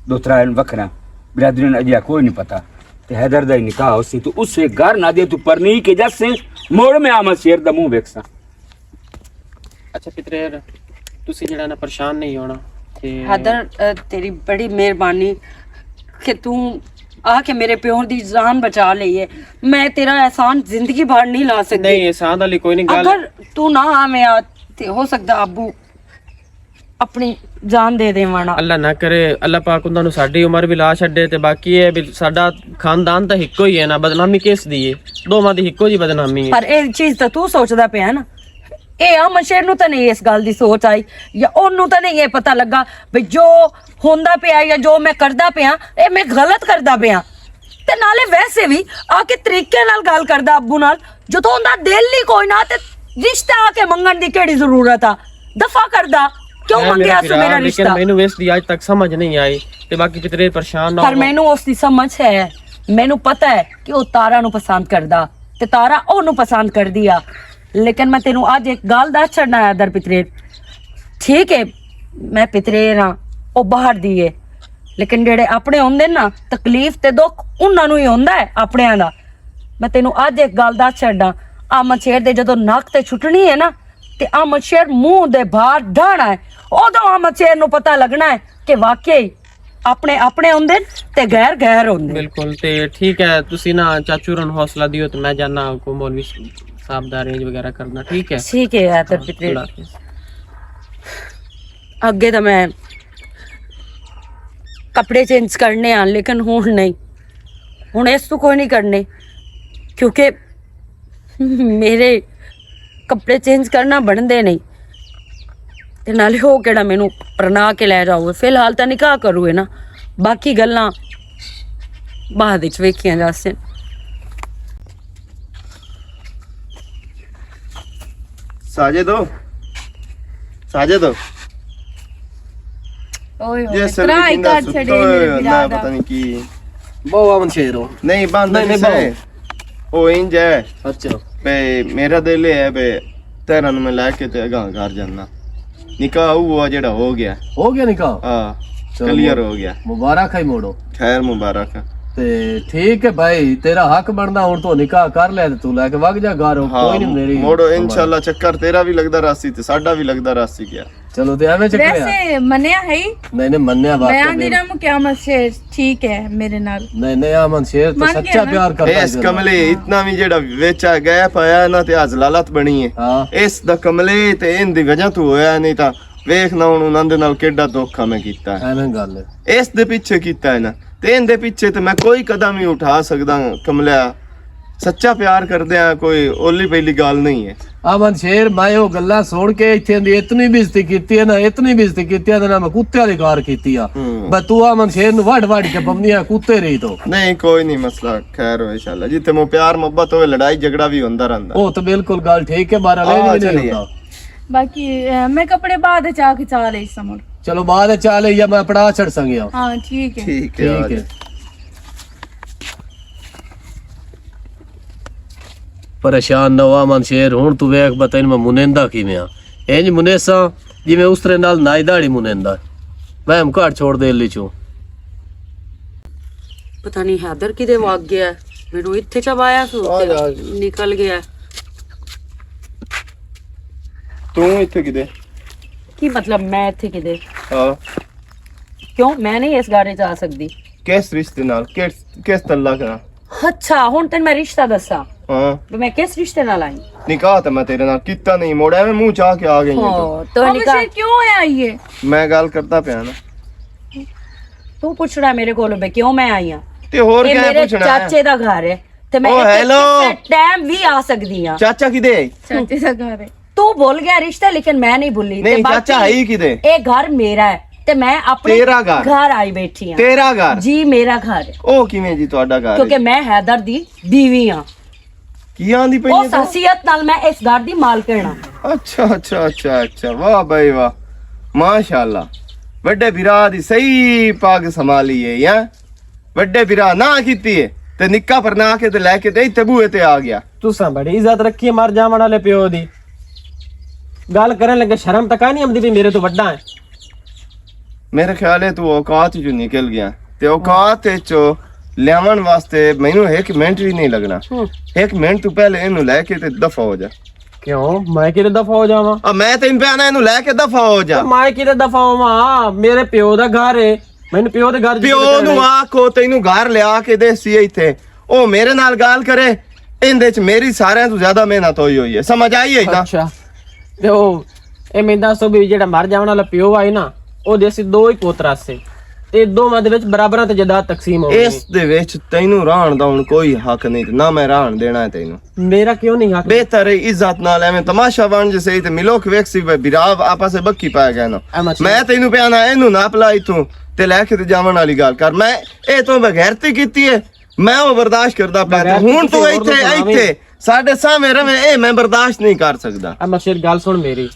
दो त्रै वखरा बिरादरी ने अजिया कोई नहीं पता ते हैदर दा ही निकाह होसी तो उससे घर ना दे तू परनी के जैसे मोड़ में आमद शेर दा मुंह वेखसा। ਅੱਛਾ ਪਿਤਰੇਰ ਤੁਸੀਂ ਜਿਹੜਾ ਨਾ ਪਰੇਸ਼ਾਨ ਨਹੀਂ ਹੋਣਾ ਤੇ ਹੈਦਰ ਤੇਰੀ ਬੜੀ ਮਿਹਰਬਾਨੀ ਕਿ ਤੂੰ ਆ ਕੇ ਮੇਰੇ ਪਿਓ ਦੀ ਜਾਨ ਬਚਾ ਲਈ ਹੈ। ਮੈਂ ਤੇਰਾ एहसान ਜ਼ਿੰਦਗੀ ਭਰ ਨਹੀਂ ਲਾ ਸਕਦੀ। ਨਹੀਂ ਇਹਸਾਨ ਵਾਲੀ ਕੋਈ ਨਹੀਂ ਗੱਲ। ਅਗਰ ਤੂੰ ਨਾ ਆਵੇਂ ਤੇ ਹੋ ਸਕਦਾ ਅੱਬੂ ਆਪਣੀ ਜਾਨ ਦੇ ਦੇਵਾਣਾ। ਅੱਲਾ ਨਾ ਕਰੇ, ਅੱਲਾ ਪਾਕ ਉਹਨਾਂ ਨੂੰ ਸਾਡੀ ਉਮਰ ਵੀ ਲਾ ਛੱਡੇ ਤੇ ਬਾਕੀ ਇਹ ਵੀ ਸਾਡਾ ਖਾਨਦਾਨ ਤਾਂ ਇੱਕੋ ਹੀ ਹੈ ਨਾ, ਬਦਨਾਮੀ ਕਿਸ ਦੀ ਹੈ? ਦੋਵਾਂ ਦੀ ਇੱਕੋ ਜੀ ਬਦਨਾਮੀ ਹੈ। ਪਰ ਇਹ ਚੀਜ਼ ਤਾਂ ਤੂੰ ਸੋਚਦਾ ਪਿਆ ਨਾ, ਇਹ ਅਮਨ ਸ਼ੇਰ ਨੂੰ ਤਾਂ ਨਹੀਂ ਇਸ ਗੱਲ ਦੀ ਸੋਚ ਆਈ ਜਾਂ ਉਹਨੂੰ ਤਾਂ ਨਹੀਂ ਇਹ ਪਤਾ ਲੱਗਾ ਵੀ ਜੋ ਹੁੰਦਾ ਪਿਆ ਜਾਂ ਜੋ ਮੈਂ ਕਰਦਾ ਪਿਆ ਇਹ ਮੈਂ ਗਲਤ ਕਰਦਾ ਪਿਆ। ਤੇ ਨਾਲੇ ਵੈਸੇ ਵੀ ਆ ਕੇ ਤਰੀਕੇ ਨਾਲ ਗੱਲ ਕਰਦਾ ਅੱਬੂ ਨਾਲ, ਜਦੋਂ ਉਹਦਾ ਦਿਲ ਨਹੀਂ ਕੋਈ ਨਾ ਤੇ ਰਿਸ਼ਤਾ ਆ ਕੇ ਮੰਗਣ ਦੀ ਕਿਹੜੀ ਜ਼ਰੂਰਤ ਆ? ਦਫਾ ਕਰਦਾ ਕਿਉਂ ਮੰਗਿਆ ਸੀ ਮੇਰਾ ਰਿਸ਼ਤਾ? ਲੇਕਿਨ ਮੈਨੂੰ ਇਸ ਦੀ ਅੱਜ ਤੱਕ ਸਮਝ ਨਹੀਂ ਆਈ ਤੇ ਬਾਕੀ ਪਿਤਰੇ ਪਰੇਸ਼ਾਨ ਨਾ ਪਰ ਮੈਨੂੰ ਉਸ ਦੀ ਸਮਝ ਹੈ, ਮੈਨੂੰ ਪਤਾ ਹੈ ਕਿ ਉਹ ਤਾਰਾ ਨੂੰ ਪਸੰਦ ਕਰਦਾ ਤੇ ਤਾਰਾ ਉਹਨੂੰ ਪਸੰਦ ਕਰਦੀ ਆ। ਲੇਕਿਨ ਮੈਂ ਤੈਨੂੰ ਅੱਜ ਇੱਕ ਗੱਲ ਦੱਸ ਛੱਡਣਾ ਹੈ ਦਰ ਪਿਤਰੇ, ਠੀਕ ਹੈ ਮੈਂ ਪਿਤਰੇ ਨਾ ਉਹ ਬਾਹਰ ਦੀ ਏ, ਲੇਕਿਨ ਜਿਹੜੇ ਆਪਣੇ ਹੁੰਦੇ ਨਾ ਤਕਲੀਫ ਤੇ ਦੁੱਖ ਉਹਨਾਂ ਨੂੰ ਹੀ ਹੁੰਦਾ ਹੈ ਆਪਣਿਆਂ ਦਾ। ਮੈਂ ਤੈਨੂੰ ਅੱਜ ਇੱਕ ਗੱਲ ਦੱਸ ਛੱਡਾਂ, ਅਹਿਮਦ ਸ਼ੇਰ ਦੇ ਜਦੋਂ ਨੱਕ ਤੇ ਛੁੱਟਣੀ ਹੈ ਨਾ ਤੇ ਅਹਿਮਦ ਸ਼ੇਰ ਮੂੰਹ ਦੇ ਬਾਹਰ ਢਾਣਾ ਹੈ, ਉਦੋਂ ਅਹਿਮਦ ਸ਼ੇਰ ਨੂੰ ਪਤਾ ਲੱਗਣਾ ਹੈ ਕਿ ਵਾਕਈ ਆਪਣੇ ਆਪਣੇ ਹੁੰਦੇ ਤੇ ਗੈਰ ਗੈਰ ਹੁੰਦੇ। ਬਿਲਕੁਲ ਤੇ ਠੀਕ ਹੈ, ਤੁਸੀਂ ਨਾ ਚਾਚੂ ਨੂੰ ਹੌਸਲਾ ਦਿਓ ਤੇ ਮੈਂ ਜਾਣਾ ਕੋ ਮੌਲਵੀ ਸਾਹਿਬ ਦਾ ਅਰੇਂਜ ਵਗੈरह ਕਰਨਾ। ਠੀਕ ਹੈ ਠੀਕ ਹੈ ਦਰ ਪਿਤਰੇ, ਖੁਦਾ ਹਾਫਿਜ਼। ਅੱਗੇ ਤਾਂ ਮੈਂ ਕੱਪੜੇ ਚੇਂਜ ਕਰਨੇ ਆ ਲੇਕਿਨ ਹੁਣ ਨਹੀਂ, ਹੁਣ ਇਸ ਤੋਂ ਕੋਈ ਨਹੀਂ ਕਰਨੇ ਕਿਉਂਕਿ ਮੇਰੇ ਕੱਪੜੇ ਚੇਂਜ ਕਰਨਾ ਬਣਦੇ ਨਹੀਂ ਤੇ ਨਾਲੇ ਉਹ ਕਿਹੜਾ ਮੈਨੂੰ ਪਰਨਾ ਕੇ ਲੈ ਜਾਓਗੇ। ਫਿਲਹਾਲ ਤਾਂ ਨਿਕਾਹ ਕਰੂਏ ਨਾ, ਬਾਕੀ ਗੱਲਾਂ ਬਾਅਦ ਵਿੱਚ ਵੇਖੀਆਂ ਜਾ ਸਕਣ। साजिद हो, साजिद हो। ਓਏ ये ਹੋਏ सब ਤਰਾਈ जिंदा ਕਰ सुत्ता ਛੜੇ होया ਮੇਰੇ होंदा ਵਿਰਾਹ है, ਦਾ। पता नहीं की ਬਹੁਤ ਅਮਨ ਸ਼ੇਰ ਹੋ। नहीं बंद नहीं, नहीं नहीं, से ओ इंज है ਅੱਛਾ पे मेरा दिल है पे तेरा नु मैं लेके ते अगा घर जाना। निकाह हुआ जेड़ा हो गया, ਹੋ ਗਿਆ ਨਿਕਾਹ, हां चलो। क्लियर हो गया, ਮੁਬਾਰਕ ਹੈ ਮੋੜੋ। खैर मुबारक। ਤੇ ਠੀਕ ਹੈ ਭਾਈ, ਤੇਰਾ ਹੱਕ ਬਣਦਾ ਹੁਣ ਤੋਂ ਨਿਕਾਹ ਕਰ ਲੈ ਤੇ ਤੂੰ ਲੈ ਕੇ ਵਗ ਜਾ ਘਰ। ਕੋਈ ਨਹੀਂ ਮੇਰੀ मोड़ो इंशाल्लाह चक्कर तेरा भी लगदा रासी ते साडा भी लगदा रासी गया। ਚਲੋ ਤੇ ਐਵੇਂ ਚੱਕਰਿਆ। ਵੈਸੇ ਮੰਨਿਆ ਹੈ ਹੀ, ਨਹੀਂ ਨਹੀਂ ਮੰਨਿਆ ਬਾਤ ਮੈਂ ਨਹੀਂ। ਆਂਦੀ ਨਾ ਕਿਆਮਤ ਸ਼ੇਰ ਠੀਕ ਹੈ ਮੇਰੇ ਨਾਲ। ਨਹੀਂ ਨਹੀਂ ਅਮਨ ਸ਼ੇਰ ਤਾਂ ਮੰਨ ਗਿਆ ਸੱਚਾ ਨਾ। ਪਿਆਰ ਕਰਦਾ इस कमले इतना भी जेड़ा वेचा गया पाया ना ते आज लालत बनी है। ਹਾਂ इस दा कमले ते इन दी वजह तो होया, नहीं ता ਵੇਖ ਨਾ ਹੁਣ ਉਹਨਾਂ ਦੇ ਨਾਲ ਕਿੱਡਾ ਧੋਖਾ ਮੈਂ ਕੀਤਾ ਹੈ। ਐਵੇਂ ਗੱਲ ਹੈ। ਇਸ ਦੇ ਪਿੱਛੇ ਕੀਤਾ ਹੈ ਨਾ ਤੇ ਇਹਦੇ ਪਿੱਛੇ ਤੇ ਮੈਂ ਕੋਈ ਕਦਮ ਨਹੀਂ ਉਠਾ ਸਕਦਾ ਕਮਲਿਆ। ਸੱਚਾ ਪਿਆਰ ਕਰਦੇ ਆ, ਕੋਈ ਓਲੀ ਪਹਿਲੀ ਗੱਲ ਨਹੀਂ ਹੈ। ਅਮਨ ਸ਼ੇਰ ਮੈਂ ਉਹ ਗੱਲਾਂ ਸੁਣ ਕੇ ਇੱਥੇ ਦੀ ਇਤਨੀ ਬੇਇੱਜ਼ਤੀ ਕੀਤੀ ਹੈ ਨਾ, ਇਤਨੀ ਬੇਇੱਜ਼ਤੀ ਕੀਤੀ ਹੈ ਨਾ, ਮੈਂ ਕੁੱਤਿਆਂ ਦੀ ਕਾਰ ਕੀਤੀ ਆ। ਬਸ ਤੂੰ ਅਮਨ ਸ਼ੇਰ ਨੂੰ ਵੱਢ ਵੱਢ ਕੇ ਪੰਨੀਆਂ ਕੁੱਤੇ ਰਹੀ ਤੋ। ਨਹੀਂ ਕੋਈ ਨਹੀਂ ਮਸਲਾ ਖੈਰ ਹੋ ਇਨਸ਼ਾਅੱਲਾ। ਜਿੱਥੇ ਮੋ ਪਿਆਰ ਮੁਹੱਬਤ ਹੋਵੇ ਲੜਾਈ ਝਗੜਾ ਵੀ ਹੁੰਦਾ ਰਹਿੰਦਾ। ਉਹ ਤਾਂ ਬਿਲਕੁਲ ਗੱਲ ਠੀਕ ਹੈ, ਬਾਰਾ ਲੈ ਵੀ ਨਹੀਂ ਹੁੰਦਾ। ਬਾਕੀ ਮੈਂ ਕੱਪੜੇ ਬਾਅਦ ਚ ਆ ਕੇ ਚਾਹ ਲਈ ਸਮਝ। ਚਲੋ ਬਾਅਦ ਚਾਲੇ ਜਾਂ ਮੈਂ ਪੜਾ ਛੜ ਸੰਗਿਆ। ਹਾਂ ਠੀਕ ਹੈ। ਠੀਕ ਹੈ ਠੀਕ ਹੈ। ਪਰੇਸ਼ਾਨ ਨਾ ਹੋਆ ਮਨ ਸ਼ੇਰ, ਹੁਣ ਤੂੰ ਵੇਖ ਬਤੈਨ ਮੈਂ ਮੁਨੇਂਦਾ ਕਿਵੇਂ ਆ। ਇੰਜ ਮੁਨੇਸਾ ਜਿਵੇਂ ਉਸ ਤਰ੍ਹਾਂ ਨਾਲ ਨਾਈ ਦਾੜੀ ਮੁਨੇਂਦਾ। ਮੈਂ ਘਰ ਛੋੜ ਦੇ ਲਈ ਚੋਂ। ਪਤਾ ਨਹੀਂ ਹੈਦਰ ਕਿਤੇ ਵਗ ਗਿਆ, ਮੈਨੂੰ ਇੱਥੇ ਚਬਾਇਆ ਨਿਕਲ ਗਿਆ। ਤੂੰ ਇੱਥੇ ਕਿਦੇ? ਕੀ ਮਤਲਬ ਮੈਂ ਇੱਥੇ ਕਿਦੇ? ਹਾਂ, ਕਿਉਂ ਮੈਂ ਨਹੀਂ ਇਸ ਗਾੜੇ 'ਚ ਆ ਸਕਦੀ? ਕਿਸ ਰਿਸ਼ਤੇ ਨਾਲ? ਕਿਸ ਤੱਲਾ ਕਰਾਂ? ਅੱਛਾ ਹੁਣ ਤੈਨੂੰ ਮੈਂ ਰਿਸ਼ਤਾ ਦੱਸਾਂ ਹਾਂ, ਵੀ ਮੈਂ ਕਿਸ ਰਿਸ਼ਤੇ ਨਾਲ ਆਈ? ਨਿਕਾਹ ਤਾਂ ਮੈਂ ਤੇਰੇ ਨਾਲ ਕੀਤਾ ਨਹੀਂ, ਮੋੜਿਆ ਮੈਂ ਮੂੰਹ ਚਾਹ ਕੇ ਆ ਗਈ ਹਾਂ ਤੂੰ। ਤੋ ਅਮਨ ਨਿਕਾਹ ਸ਼ੇਰ ਕਿਉਂ ਹੈ ਇਹ? ਮੈਂ ਗੱਲ ਕਰਦਾ ਪਿਆ ਨਾ, ਤੂੰ ਪੁੱਛ ਰਿਹਾ ਮੇਰੇ ਕੋਲੋਂ ਵੀ ਕਿਉਂ ਮੈਂ ਆਈ ਆ? ਤੇ ਹੋਰ ਇਹ ਕਿਆ ਮੇਰੇ ਪੁੱਛਣਾ ਹੈ? ਚਾਚੇ ਦਾ ਘਰ ਹੈ ਤੇ ਮੈਂ ਓ, hello! ਟਾਈਮ ਵੀ ਆ ਸਕਦੀ ਆ। ਚਾਚਾ ਕਿਦੇ? ਚਾਚੇ ਦਾ ਘਰ ਹੈ। ਤੂੰ ਭੁੱਲ ਗਿਆ ਰਿਸ਼ਤਾ ਲੇਕਿਨ ਮੈਂ ਨਹੀਂ ਭੁੱਲੀ। ਨਹੀਂ, ਬਾਕੀ ਚਾਚਾ ਹੈ ਹੀ ਕਿਦੇ? ਇਹ ਘਰ ਮੇਰਾ ਹੈ ਤੇ ਮੈਂ ਆਪਣੇ ਤੇਰਾ ਘਰ? ਘਰ ਆਈ ਬੈਠੀ ਆ। ਤੇਰਾ ਘਰ? ਜੀ ਮੇਰਾ ਘਰ ਹੈ ਉਹ ਕਿਵੇਂ ਜੀ ਤੁਹਾਡਾ ਘਰ? ਕਿਉਂਕਿ ਮੈਂ ਹੈਦਰ ਦੀ ਬੀਵੀ ਆ। ਕੀ ਆਂਦੀ ਪਈ ਉਸ ਹਸੀਅਤ ਨਾਲ ਮੈਂ ਇਸ ਘਰ ਦੀ ਮਾਲਕਣ ਆ। ਅੱਛਾ, ਵਾਹ ਬਈ ਵਾਹ, ਮਾਸ਼ਾਅੱਲਾ। ਵੱਡੇ ਵੀਰਾ ਦੀ ਸਹੀ ਪੱਗ ਸੰਭਾਲੀ ਹੈ ਯਾ। ਵੱਡੇ ਵੀਰਾ ਨਾ ਕੀਤੀ ਹੈ ਤੇ ਨਿੱਕਾ ਪਰਨਾ ਕੇ ਤੇ ਲੈ ਕੇ ਤੇ ਇੱਥੇ ਬੂਹੇ ਤੇ ਆ ਗਿਆ। ਤੁਸੀਂ ਬੜੀ ਇੱਜ਼ਤ ਰੱਖੀ ਮਰ ਜਾਵਣ ਵਾਲੇ ਪਿਓ ਦੀ। ਗੱਲ ਕਰਨ ਲੱਗੇ ਸ਼ਰਮ ਤੱਕ ਨਹੀਂ ਆਉਂਦੀ ਵੀ ਮੇਰੇ ਤੋਂ ਵੱਡਾ ਹੈ। ਮੇਰੇ ਖਿਆਲ ਹੈ ਤੂੰ ਔਕਾਤ ਚੋਂ ਨਿਕਲ ਗਿਆ ਤੇ ਔਕਾਤ ਚੋਂ ਲਿਆਉਣ ਵਾਸਤੇ ਮੈਨੂੰ 1 ਮਿੰਟ ਵੀ ਨਹੀਂ ਲੱਗਣਾ। 1 ਮਿੰਟ ਤੂੰ ਪਹਿਲੇ ਇਹਨੂੰ ਲੈ ਕੇ ਤੇ ਦਫਾ ਹੋ ਜਾ। ਕਿਉਂ ਮੈਂ ਕਿਹਦੇ ਦਫਾ ਹੋ ਜਾਵਾਂ? ਆ ਮੈਂ ਤੈਨੂੰ ਪਿਆਣਾ, ਇਹਨੂੰ ਲੈ ਕੇ ਦਫਾ ਹੋ ਜਾ। ਮੈਂ ਕਿਹਦੇ ਦਫਾ ਹੋਵਾਂ? ਮੇਰੇ ਪਿਓ ਦਾ ਘਰ ਏ, ਮੈਨੂੰ ਪਿਓ ਦੇ ਘਰ ਪਿਓ ਨੂੰ ਆਖੋ ਤੈਨੂੰ ਘਰ ਲਿਆ ਕੇ ਦੇ ਸੀ ਇੱਥੇ, ਉਹ ਮੇਰੇ ਨਾਲ ਗੱਲ ਕਰੇ। ਇਹਦੇ ਚ ਮੇਰੀ ਸਾਰਿਆਂ ਤੋਂ ਜ਼ਿਆਦਾ ਮਿਹਨਤ ਹੋਈ ਹੈ, ਸਮਝ ਆਈ ਹੈ ਨਾ? ਅੱਛਾ ਤੇ ਉਹ ਇਹ ਮੈਨੂੰ ਦੱਸੋ ਵੀ ਜਿਹੜਾ ਮਰ ਜਾਵਣ ਵਾਲਾ ਪਿਓ ਆਈ ਨਾ, ਉਹਦੇ ਅਸੀਂ 2 ਹੀ ਪੋਤਰਾ ਸੀ ਤੇ ਦੋਵਾਂ ਦੇ ਵਿੱਚ ਬਰਾਬਰਾਂ ਤੇ ਜਾਇਦਾਦ ਤਕਸੀਮ ਹੋ ਗਈ। ਇਸ ਦੇ ਵਿੱਚ ਤੈਨੂੰ ਰਹਿਣ ਦਾ ਹੁਣ ਕੋਈ ਹੱਕ ਨਹੀਂ ਤੇ ਨਾ ਮੈਂ ਰਹਿਣ ਦੇਣਾ ਹੈ ਤੈਨੂੰ। ਮੇਰਾ ਕਿਉਂ ਨਹੀਂ ਹੱਕ? ਬਿਹਤਰ ਹੈ ਇੱਜ਼ਤ ਨਾਲ ਐਵੇਂ ਤਮਾਸ਼ਾ ਬਣ ਜੇ ਸਹੀ ਤੇ ਮਿਲੋਕ ਵੇਖਸੀ ਬਿਰਾਵ ਆਪਸ ਵਿੱਚ ਬੱਕੀ ਪਾ ਗਿਆ ਨਾ। ਮੈਂ ਤੈਨੂੰ ਪਿਆਣਾ ਇਹਨੂੰ ਨਾ ਪਲਾਈ ਤੂੰ ਤੇ ਲੈ ਕੇ ਤੇ ਜਾਵਣ ਵਾਲੀ ਗੱਲ ਕਰ। ਮੈਂ ਇਹ ਤੋਂ ਬਗੈਰਤੀ ਕੀਤੀ ਹੈ, ਮੈਂ ਉਹ ਬਰਦਾਸ਼ਤ ਕਰਦਾ ਪਿਆ। ਹੁਣ ਤੂੰ ਇੱਥੇ ਸਾਡੇ ਸਾਹਮਣੇ ਰਵੇਂ, ਇਹ ਮੈਂ ਬਰਦਾਸ਼ਤ ਨਹੀਂ ਕਰ ਸਕਦਾ। ਮਸ਼ੀਰ ਗੱਲ ਸੁਣ ਮੇਰੀ,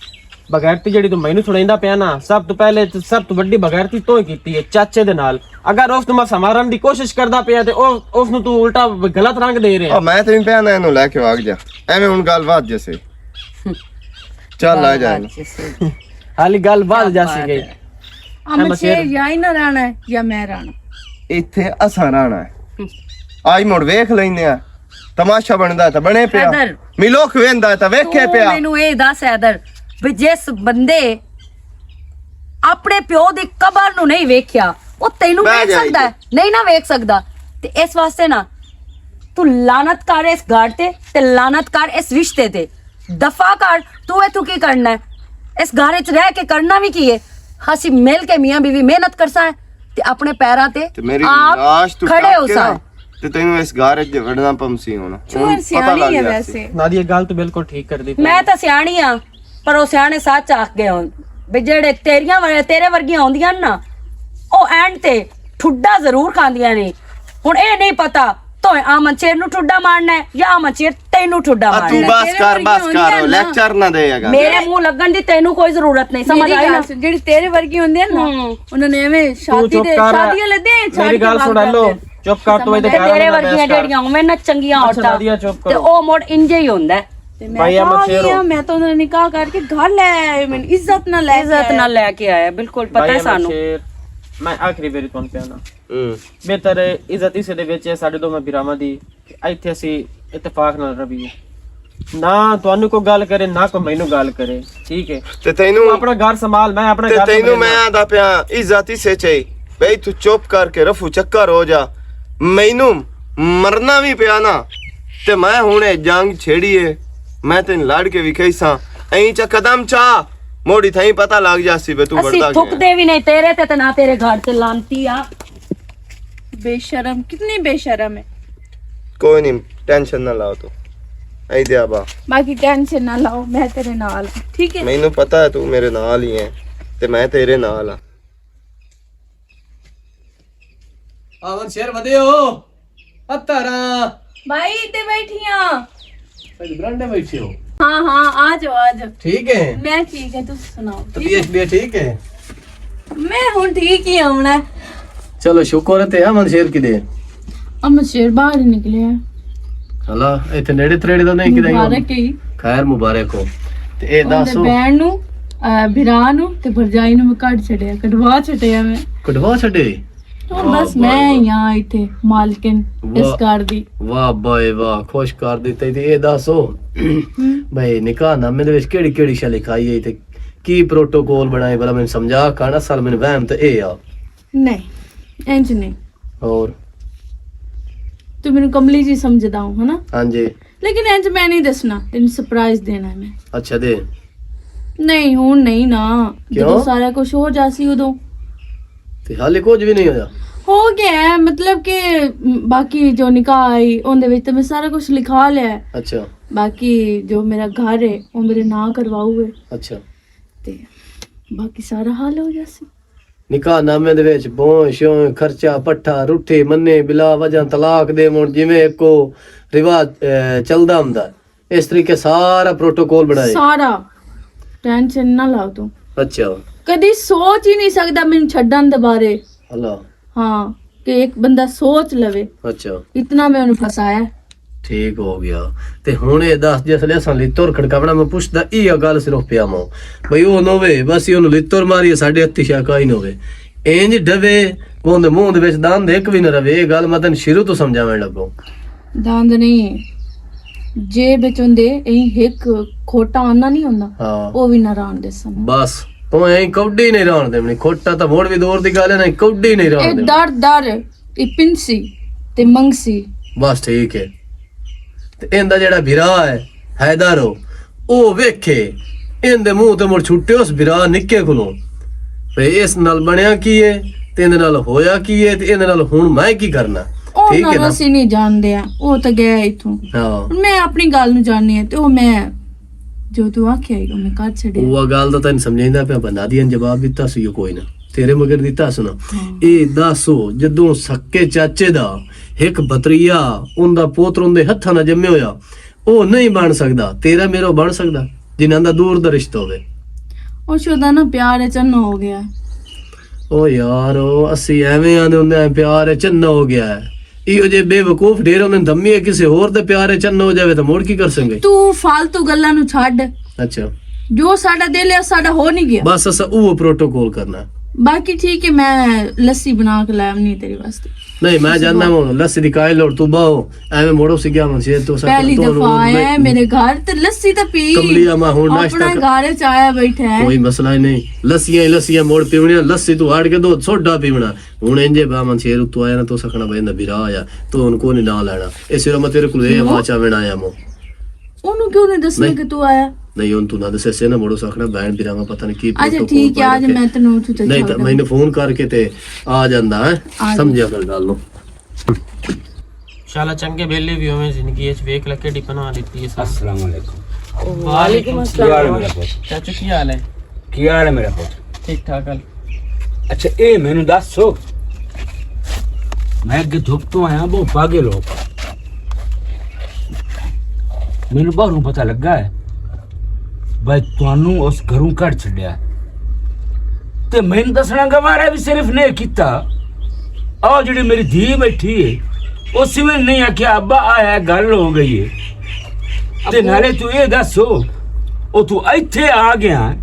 ਬਗੈਰਤੀ ਜਿਹੜੀ ਤੂੰ ਮੈਨੂੰ ਸੁਣਾਉਂਦਾ ਪਿਆ ਨਾ, ਸਭ ਤੋਂ ਪਹਿਲੇ ਤੇ ਸਭ ਤੋਂ ਵੱਡੀ ਬਗੈਰਤੀ ਤੂੰ ਹੀ ਕੀਤੀ ਹੈ ਚਾਚੇ ਦੇ ਨਾਲ। ਅਗਰ ਉਸ ਨੂੰ ਮੈਂ ਸਮਾਰਨ ਦੀ ਕੋਸ਼ਿਸ਼ ਕਰਦਾ ਪਿਆ ਤੇ ਉਸ ਨੂੰ ਤੂੰ ਉਲਟਾ ਗਲਤ ਰੰਗ ਦੇ ਰਿਹਾ। ਮੈਂ ਤੈਨੂੰ ਪਿਆਣਾ ਇਹਨੂੰ ਲੈ ਕੇ ਵਗ ਜਾ, ਐਵੇਂ ਹੁਣ ਗੱਲ ਬਾਤ ਜੈਸੇ ਚੱਲ ਆ ਜਾ। ਹਾਲੀ ਗੱਲ ਵੱਧ ਜਾਸੀ ਗਈ। ਅਮਨ ਸ਼ੇਰ ਜਾਂ ਹੀ ਨਾ ਰਹਿਣਾ ਹੈ ਜਾਂ ਮੈਂ ਰਹਿਣਾ। ਇੱਥੇ ਅਸਾਂ ਰਹਿਣਾ ਹੈ। ਆਈ ਮੁੜ ਵੇਖ ਲੈਨੇ ਆ, ਤਮਾਸ਼ਾ ਬਣਦਾ ਤਾਂ ਬਣੇ ਪਿਆ, ਹੈਦਰ। ਮਿਲੋਕ ਵੇਂਦਾ ਤਾਂ ਵੇਖੇ ਤੂੰ ਪਿਆ। ਮੈਨੂੰ ਇਹ ਦੱਸ ਹੈਦਰ ਵੀ ਜਿਸ ਬੰਦੇ ਆਪਣੇ ਪਿਓ ਦੀ ਕਬਰ ਨੂੰ ਨਹੀਂ ਵੇਖਿਆ ਉਹ ਤੈਨੂੰ ਬਹਿ ਵੇਖ ਜਾ ਸਕਦਾ ਹੈ? ਨਹੀਂ ਨਾ ਵੇਖ ਸਕਦਾ। ਤੇ ਇਸ ਵਾਸਤੇ ਨਾ ਤੂੰ ਲਾਨਤ ਕਰ ਇਸ ਘਰ ਤੇ ਲਾਨਤ ਕਰ ਇਸ ਰਿਸ਼ਤੇ ਤੇ। ਦਫਾ ਕਰ। ਤੂੰ ਇਥੋਂ ਕੀ ਕਰਨਾ ਹੈ? ਇਸ ਘਰ ਵਿੱਚ ਰਹਿ ਕੇ ਕਰਨਾ ਵੀ ਕੀ ਹੈ? ਅਸੀਂ ਮਿਲ ਕੇ ਮੀਆਂ ਬੀਵੀ ਮਿਹਨਤ ਕਰਸਾਂ ਤੇ ਆਪਣੇ ਪੈਰਾਂ ਤੇ ਤੇ ਮੇਰੀ ਆਪ ਲਾਸ਼ ਤੂੰ ਖੜੇ ਹੋ ਕੱਟ ਕੇ ਸਾਂ। ਨਾ ਤੇ ਤੈਨੂੰ ਇਸ ਘਰ ਵਿੱਚ ਵੜਨਾ ਪੰਸੀ ਹੋਣਾ। ਚੋਰ ਸਿਆਣੀ ਹੈ ਵੈਸੇ। ਨਾਦੀ ਇਹ ਗੱਲ ਤੂੰ ਬਿਲਕੁਲ ਠੀਕ ਕਰਦੀ। ਮੈਂ ਤਾਂ ਸਿਆਣੀ ਆ ਪਰ ਉਹ ਸਿਆਣੇ ਸੱਚ ਆਖ ਗਏ ਹੁਣ ਵੀ ਜਿਹੜੇ ਤੇਰੇ ਵਰਗੀਆਂ ਆਉਂਦੀਆਂ ਨਾ ਉਹ ਐਂਡ ਤੇ ਠੁੱਡਾ ਜ਼ਰੂਰ ਖਾਂਦੀਆਂ ਨੇ। ਹੁਣ ਇਹ ਨਹੀਂ ਪਤਾ ਤੂੰ ਆਮਨ ਸ਼ੇਰ ਨੂੰ ਠੁੱਡਾ ਮਾਰਨਾ ਹੈ ਜਾਂ ਆਮਨ ਸ਼ੇਰ ਤੈਨੂੰ ਠੁੱਡਾ ਤੂੰ ਮਾਰਨਾ ਹੈ। ਬਸ ਕਰ ਲੈਕਚਰ ਨਾ ਦੇਗਾ। ਮੇਰੇ ਮੂੰਹ ਲੱਗਣ ਦੀ ਤੈਨੂੰ ਕੋਈ ਜ਼ਰੂਰਤ ਨਹੀਂ, ਸਮਝ ਆਈ ਨਾ? ਜਿਹੜੀ ਤੇਰੇ ਵਰਗੀ ਹੁੰਦੀ ਹੈ ਨਾ, ਉਹਨਾਂ ਨੇ ਐਵੇਂ ਸ਼ਾਦੀਆਂ ਲੈਦੇ ਮੇਰੀ ਗੱਲ ਸੁਣ ਲੋ, ਚੁੱਪ ਕਰ ਤੂੰ ਇਹਦੇ ਤੇ ਤੇਰੇ ਵਰਗੀਆਂ ਜਿਹੜੀਆਂ ਉਵੇਂ ਨਾ ਚੰਗੀਆਂ ਔਰਤਾਂ ਤੇ ਉਹ ਮੋੜ ਇੰਜੇ ਹੀ ਹੁੰਦਾ ਹੈ। ਤੇ ਮੈਂ ਤਾਂ ਉਹਨਾਂ ਨੇ ਨਿਕਾਹ ਕਰਕੇ ਘਰ ਲੈ ਆਏ, ਮੈਨੂੰ ਇੱਜ਼ਤ ਨਾਲ ਲੈ ਕੇ ਆਇਆ। ਬਿਲਕੁਲ ਪਤਾ ਹੈ ਸਾਨੂੰ। ਮੈਂ ਆਖਰੀ ਵਾਰੀ ਤੁਹਾਨੂੰ ਪਿਆਣਾ ਬਿਹਤਰ ਇੱਜ਼ਤ ਇਸੇ ਦੇ ਵਿੱਚ ਹੈ ਸਾਡੇ ਦੋਵਾਂ ਵੀਰਾਵਾਂ ਦੀ। ਇੱਥੇ ਅਸੀਂ ਇਤਫਾਕ ਨਾਲ ਰਹੀਏ, ਨਾ ਤੁਹਾਨੂੰ ਕੋਈ ਗੱਲ ਕਰੇ ਨਾ ਕੋਈ ਮੈਨੂੰ ਗੱਲ ਕਰੇ, ਠੀਕ ਹੈ? ਤੇ ਤੈਨੂੰ ਆਪਣਾ ਘਰ ਸੰਭਾਲ, ਮੈਂ ਆਪਣਾ ਤੇ ਘਰ ਤੈਨੂੰ ਮੈਂ ਆਂਦਾ ਪਿਆ ਇੱਜ਼ਤ ਇਸੇ ਚਾਹੀ ਬਈ ਤੂੰ ਚੁੱਪ ਕਰਕੇ ਰਫੂ ਚੱਕਰ ਹੋ ਜਾ। ਮੈਨੂੰ ਮਰਨਾ ਵੀ ਪਿਆ ਨਾ ਤੇ ਮੈਂ ਹੁਣ ਇਹ ਜੰਗ ਛੇੜੀਏ, ਮੈਂ ਤੈਨੂੰ ਲੜ ਕੇ ਵਿਖਾਈ ਸਾਂ ਐਂ ਚ ਕਦਮ ਚਾ ਮੋੜੀ ਥਾਈ ਪਤਾ ਲੱਗ ਜਾਸੀ ਬੇ ਤੂੰ ਅਸੀਂ ਵਰਦਾ ਥੁੱਕਦੇ ਵੀ ਨਹੀਂ ਤੇਰੇ ਤੇ ਨਾ ਤੇਰੇ ਘਰ ਤੇ ਲਾਂਤੀ ਆ। बेशरम, कितनी बेशरम है। कोई नहीं, टेंशन ना लाओ तू ऐ दे आबा। बाकी टेंशन ना लाओ, मैं तेरे नाल हूं, ठीक है? मैनू पता है तू मेरे नाल ही है ते मैं तेरे नाल हां। आवन शेर वदियो अतारा भाई इतने बैठी हां। अरे बरांडे बैठे हो? हाँ हाँ आ जाओ आ जाओ। ठीक है, मैं ठीक है, तुम सुनाओ। तबीयत ठीक है? मैं हूं ठीक ही हूं ना। चलो शुक्र है ते अमन शेर किदे अमन शेर बाहर ही निकले हैं। हला इथे नेड़े त्रेड़े तो नहीं किदे? मुबारक है। खैर मुबारक हो। ते ए दसो बहन नु भिरा नु ते भरजाई नु मैं कट छड़िया, कटवा छड़िया मैं। कटवा छड़े? ਹੁਣ ਬਸ ਮੈਂ यहाँ ਇੱਥੇ ਮਾਲਕਿਨ ਇਸ ਘਰ ਦੀ ਵਾਹ ਬਾਏ ਵਾਹ, ਖੁਸ਼ ਕਰ ਦਿੱਤਾ ਤੇ ਇਹ ਦੱਸੋ ਬਈ ਨਿਕਾਹਨਾਮੇ ਦੇ ਵਿੱਚ ਕਿਹੜੀ ਕਿਹੜੀ ਸ਼ੈ ਲਿਖਾਈ ਹੈ ਤੇ ਕੀ ਪ੍ਰੋਟੋਕੋਲ ਬਣਾਏ ਭਲਾ ਮੈਨੂੰ ਸਮਝਾ ਖਾਣਾ ਅਸਲ ਮੈਨੂੰ ਵਹਿਮ ਤੇ ਇਹ ਆ ਨਹੀਂ ਇੰਜ ਨਹੀਂ ਹੋਰ ਤੂੰ ਮੈਨੂੰ ਕਮਲੀ ਜੀ ਸਮਝਦਾ ਹੂੰ ਹੈ ਨਾ ਹਾਂਜੀ ਲੇਕਿਨ ਇੰਜ ਮੈਂ ਨਹੀਂ ਦੱਸਣਾ ਤੈਨੂੰ ਸਰਪ੍ਰਾਈਜ਼ ਦੇਣਾ ਹੈ ਮੈਂ ਅੱਛਾ ਦੇ ਨਹੀਂ ਹੁਣ ਨਹੀਂ ਨਾ ਕਿਉਂ? ਜਦੋਂ ਸਾਰਾ ਕੁਝ ਹੋ ਜਾਸੀ ਉਦੋਂ ਤੇ ਹਾਲੇ ਕੁਝ ਵੀ ਨਹੀਂ ਹੋਇਆ ਹੋ ਗਿਆ ਹੈ, मतलब कि बाकी जो निकाह आई ਉਹਦੇ ਵਿੱਚ ਤਾਂ ਮੈਂ ਸਾਰਾ ਕੁਝ ਲਿਖਾ ਲਿਆ ਹੈ। ਅੱਛਾ ਬਾਕੀ ਜੋ ਮੇਰਾ ਘਰ ਹੈ ਉਹ ਮੇਰੇ ਨਾਂ ਕਰਵਾਉਗੇ ਅੱਛਾ ਤੇ ਬਾਕੀ ਸਾਰਾ ਹਾਲ ਹੋ ਜਾਸੀ ਨਿਕਾਹਨਾਮੇ ਦੇ ਵਿੱਚ ਬੋਸ਼ੋਂ ਖਰਚਾ ਪੱਠਾ ਰੁੱਠੇ ਮੰਨੇ ਬਿਲਾ ਵਜ੍ਹਾ ਤਲਾਕ ਦੇ ਮੁੜ ਜਿਵੇਂ ਇੱਕੋ ਰਿਵਾਜ ਚੱਲਦਾ ਹੁੰਦਾ ਇਸ ਤਰੀਕੇ ਸਾਰਾ ਪ੍ਰੋਟੋਕੋਲ ਬਣਾਏ ਸਾਰਾ ਟੈਨਸ਼ਨ ਨਾ ਲਾਓ ਤੂੰ ਅੱਛਾ ਕਦੀ ਸੋਚ ਹੀ ਨਹੀਂ ਸਕਦਾ ਮੈਨੂੰ ਛੱਡਣ ਦੇ ਬਾਰੇ ਅੱਲਾ हाँ कि एक बंदा सोच लवे ਅੱਛਾ इतना मैं उन्हें फसाया ਠੀਕ ਹੋ ਗਿਆ ਤੇ ਹੁਣ ਇਹ ਦੱਸ ਜਿਸ ਲਈ ਅਸਾਂ ਲਿੱਤਰ ਖੜਕਾਵਣਾ ਮੈਂ ਪੁੱਛਦਾ ਇਹ ਗੱਲ ਸਿਰਫ ਪਿਆ ਮੋ ਬਈ ਉਹ ਨੋਵੇ ਬਸ ਉਹਨੂੰ ਲਿੱਤਰ ਮਾਰੀ ਸਾਡੇ ਹੱਥੀ ਸ਼ਾਕਾ ਹੀ ਨੋਵੇ ਇੰਜ ਡਵੇ ਉਹਦੇ ਮੂੰਹ ਦੇ ਵਿੱਚ ਦੰਦ ਇੱਕ ਵੀ ਨਾ ਰਵੇ ਇਹ ਗੱਲ ਮੈਂ ਤੈਨੂੰ ਸ਼ੁਰੂ ਤੋਂ ਸਮਝਾਉਣ ਲੱਗੋ दंद नहीं जेब विच हुंदे एही एक खोटा आना नहीं हुंदा ਹਾਂ ਉਹ ਵੀ ਨਾ ਰਾਣ ਦੇ ਸਨ ਬਸ ਤੂੰ ਐਂ ਕੌਡੀ ਨਹੀਂ ਰਾਣ ਦੇਣੀ ਖੋਟਾ ਤਾਂ ਮੋੜ ਵੀ ਦੂਰ ਦੀ ਗੱਲ ਹੈ ਨਾ ਕੌਡੀ ਨਹੀਂ ਰਾਣ ਇਹ ਦੇਣੀ ਦਰ ਦਰ ਇਹ ਪਿੰਸੀ ਤੇ ਮੰਗਸੀ ਬਸ ਠੀਕ ਹੈ ਤੇ ਇਹਦਾ ਜਿਹੜਾ ਵਿਰਾ ਹੈ ਹੈਦਰੋ ਉਹ ਵੇਖੇ ਇਹਦੇ ਮੂੰਹ ਤੇ ਮੁੜ ਛੁੱਟੇ ਉਸ ਵਿਰਾ ਨਿੱਕੇ ਕੋਲੋਂ ਭਈ ਇਸ ਨਾਲ ਬਣਿਆ ਕੀ ਹੈ ਤੇ ਇਹਦੇ ਨਾਲ ਹੋਇਆ ਕੀ ਹੈ ਤੇ ਇਹਦੇ ਨਾਲ ਹੁਣ ਮੈਂ ਕੀ ਕਰਨਾ ਉਹ ਠੀਕ ਹੈ ਨਾ ਨਾ ਅਸੀਂ ਨਹੀਂ ਜਾਣਦੇ ਆ ਉਹ ਤਾਂ ਗਿਆ ਇਥੋਂ ਹਾਂ ਮੈਂ ਆਪਣੀ ਗੱਲ ਨੂੰ ਜਾਣਨੀ ਹੈ ਤੇ ਉਹ ਮੈਂ ਜੋ ਤੂੰ ਆਖਿਆ ਉਹ ਮੈਂ ਕਰ ਛੱਡਿਆ ਉਹ ਗੱਲ ਤਾਂ ਤੈਨੂੰ ਸਮਝਾਈਂਦਾ ਪਿਆ ਬੰਦਾ ਦੀਆਂ ਜਵਾਬ ਦਿੱਤਾ ਸੀ ਉਹ ਕੋਈ ਨਾ ਤੇਰੇ ਮਗਰ ਦਿੱਤਾ ਸੁਣਾ ਇਹ ਦੱਸੋ ਜਦੋਂ ਸੱਕੇ ਚਾਚੇ ਦਾ ਇੱਕ ਬਤਰੀਆ ਉਹਦਾ ਪੋਤਰ ਉਹਦੇ ਹੱਥਾਂ ਨਾਲ ਜੰਮੇ ਹੋਇਆ ਉਹ ਨਹੀਂ ਬਣ ਸਕਦਾ ਤੇਰਾ ਮੇਰਾ ਬਣ ਸਕਦਾ ਜਿਨ੍ਹਾਂ ਦਾ ਦੂਰ ਦਾ ਰਿਸ਼ਤਾ ਹੋਵੇ ਉਹ ਸ਼ੋਦਾ ਨਾ ਪਿਆਰ ਚੰਨ ਹੋ ਗਿਆ ਉਹ ਯਾਰ ਉਹ ਅਸੀਂ ਐਵੇਂ ਆਂਦੇ ਹੁੰਦੇ ਆ ਪਿਆਰ ਚੰਨਾ ਹੋ ਗਿਆ ਹੈ ਇਹੋ ਜੇ ਬੇਵਕੂਫ ਢੇਰ ਉਹਨੇ ਦੰਮੀ ਕਿਸੇ ਹੋਰ ਦੇ ਪਿਆਰੇ ਚੰਨਾ ਹੋ ਜਾਵੇ ਤਾਂ ਮੋੜ ਕੀ ਕਰ ਸੰਗੇ ਤੂੰ ਫालतू ਗੱਲਾਂ ਨੂੰ ਛੱਡ ਅੱਛਾ ਜੋ ਸਾਡਾ ਦਿਲ ਹੈ ਸਾਡਾ ਹੋ ਨਹੀਂ ਗਿਆ ਬਸ ਅਸਾਂ ਉਹ ਪ੍ਰੋਟੋਕੋਲ ਕਰਨਾ ਬਾਕੀ ਠੀਕ ਹੈ ਮੈਂ ਲੱਸੀ ਬਣਾ ਕੇ ਲਾਇਆ ਨਹੀਂ ਤੇਰੇ ਵਾਸਤੇ ਨਹੀਂ ਮੈਂ ਜਾਣਦਾ ਹਾਂ ਲੱਸੀ ਦੀ ਕਾਇਲ ਔਰ ਤੂੰ ਬਾਓ ਐਵੇਂ ਮੋੜੋ ਸੀ ਗਿਆ ਮਨਸ਼ੇ ਤੋਂ पहली दफा आया है मेरे घर तो लस्सी तो पी कमलिया मां हुन नाश्ता अपना घर च आया बैठा है कोई मसला ही नहीं लस्सियां मोड़ पीवनी लस्सी तू हाड़ के दो सोडा पीवना हुन इंजे बा मनशेर तू आया ना तो सकना बंदा बिरा आया तो उनको नहीं ना लेना इस सिर मैं तेरे को ए वाचा वेना आया मो ओनु क्यों नहीं दसने कि तू आया नहीं उन तू ना दसे से ना मोड़ो सकना बहन बिरा में पता नहीं की अच्छा ठीक है आज मैं तन्नू तू नहीं तो मैंने फोन करके ते आ जांदा है समझया कर गल नो शाला चंगे बेले भी होवे जिंदगी च वेख ला केडी बना ਦਿੱਤੀ है अस्सलाम वालेकुम वालेकुम ਕੀ ਹਾਲ ਹੈ ਮੇਰਾ ਪੁੱਤ चाचू की हाल है ਕੀ ਹਾਲ ਹੈ ਮੇਰਾ ਪੁੱਤ ठीक ठाक हाल ਅੱਛਾ ਇਹ ਮੈਨੂੰ ਦੱਸੋ ਮੈਂ ਅੱਗੇ ਧੁੱਪ ਤੋਂ ਆਇਆ ਬਹੁਤ ਪਾਗੇ ਲੋਕ ਮੈਨੂੰ ਬਾਹਰੋਂ ਪਤਾ ਲੱਗਾ ਹੈ ਬਈ ਤੁਹਾਨੂੰ ਉਸ ਘਰੋਂ ਕੱਢ ਛੱਡਿਆ ਤੇ ਮੈਨੂੰ ਦੱਸਣਾ ਗਵਾਰਾ ਵੀ ਸਿਰਫ ਨੇ ਕੀਤਾ ਆਹ ਜਿਹੜੀ ਮੇਰੀ ਧੀ ਬੈਠੀ ਹੈ ਉਸ ਵਿੱਚ ਨਹੀਂ ਆਖਿਆ ਅੱਬਾ ਆਇਆ ਗੱਲ ਹੋ ਗਈ ਹੈ ਤੇ ਨਾਲੇ ਤੂੰ ਇਹ ਦੱਸੋ ਉਹ ਤੂੰ ਇੱਥੇ ਆ ਗਿਆ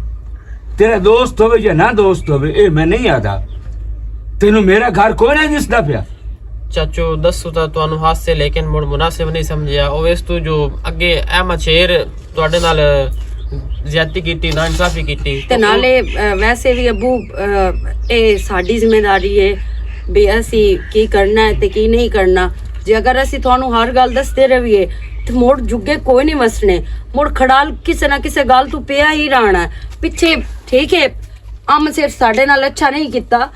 ਤੇਰਾ ਦੋਸਤ ਹੋਵੇ ਜਾਂ ਨਾ ਦੋਸਤ ਹੋਵੇ ਇਹ ਮੈਂ ਨਹੀਂ ਆਦਾ ਤੈਨੂੰ ਮੇਰਾ ਘਰ ਕੋਈ ਨਹੀਂ ਦਿਸਦਾ ਪਿਆ चाचू दसू ਤਾਂ ਤੁਹਾਨੂੰ ਹਾਸੇ ਲੇਕਿਨ ਮੁੜ ਮੁਨਾਸਿਬ ਨਹੀਂ ਸਮਝਿਆ ਉਹ ਇਸ ਤੋਂ ਜੋ ਅੱਗੇ ਅਹਿਮਦ ਸ਼ੇਰ ਤੁਹਾਡੇ ਨਾਲ ਜ਼ਿਆਦਤੀ ਕੀਤੀ ਨਾ ਇਨਸਾਫੀ ਕੀਤੀ ਤੇ ਨਾਲੇ ਵੈਸੇ ਵੀ ਅੱਬੂ ਇਹ ਸਾਡੀ ਜ਼ਿੰਮੇਵਾਰੀ ਹੈ ਵੀ ਅਸੀਂ ਕੀ ਕਰਨਾ ਹੈ ਤੇ ਕੀ ਨਹੀਂ ਕਰਨਾ ਜੇ ਅਗਰ ਅਸੀਂ ਤੁਹਾਨੂੰ ਹਰ ਗੱਲ ਦੱਸਦੇ ਰਹੀਏ ਤੇ ਮੋੜ ਜੁਗੇ ਕੋਈ ਨਹੀਂ ਵਸਣੇ ਮੋੜ ਖੜਾਲ ਕਿਸੇ ਨਾ ਕਿਸੇ ਗੱਲ ਤੋਂ ਪਿਆ ਹੀ ਰਹਿਣਾ ਪਿੱਛੇ ਠੀਕ ਹੈ ਅਮ ਸਿਰ ਸਾਡੇ ਨਾਲ ਅੱਛਾ ਨਹੀਂ ਕੀਤਾ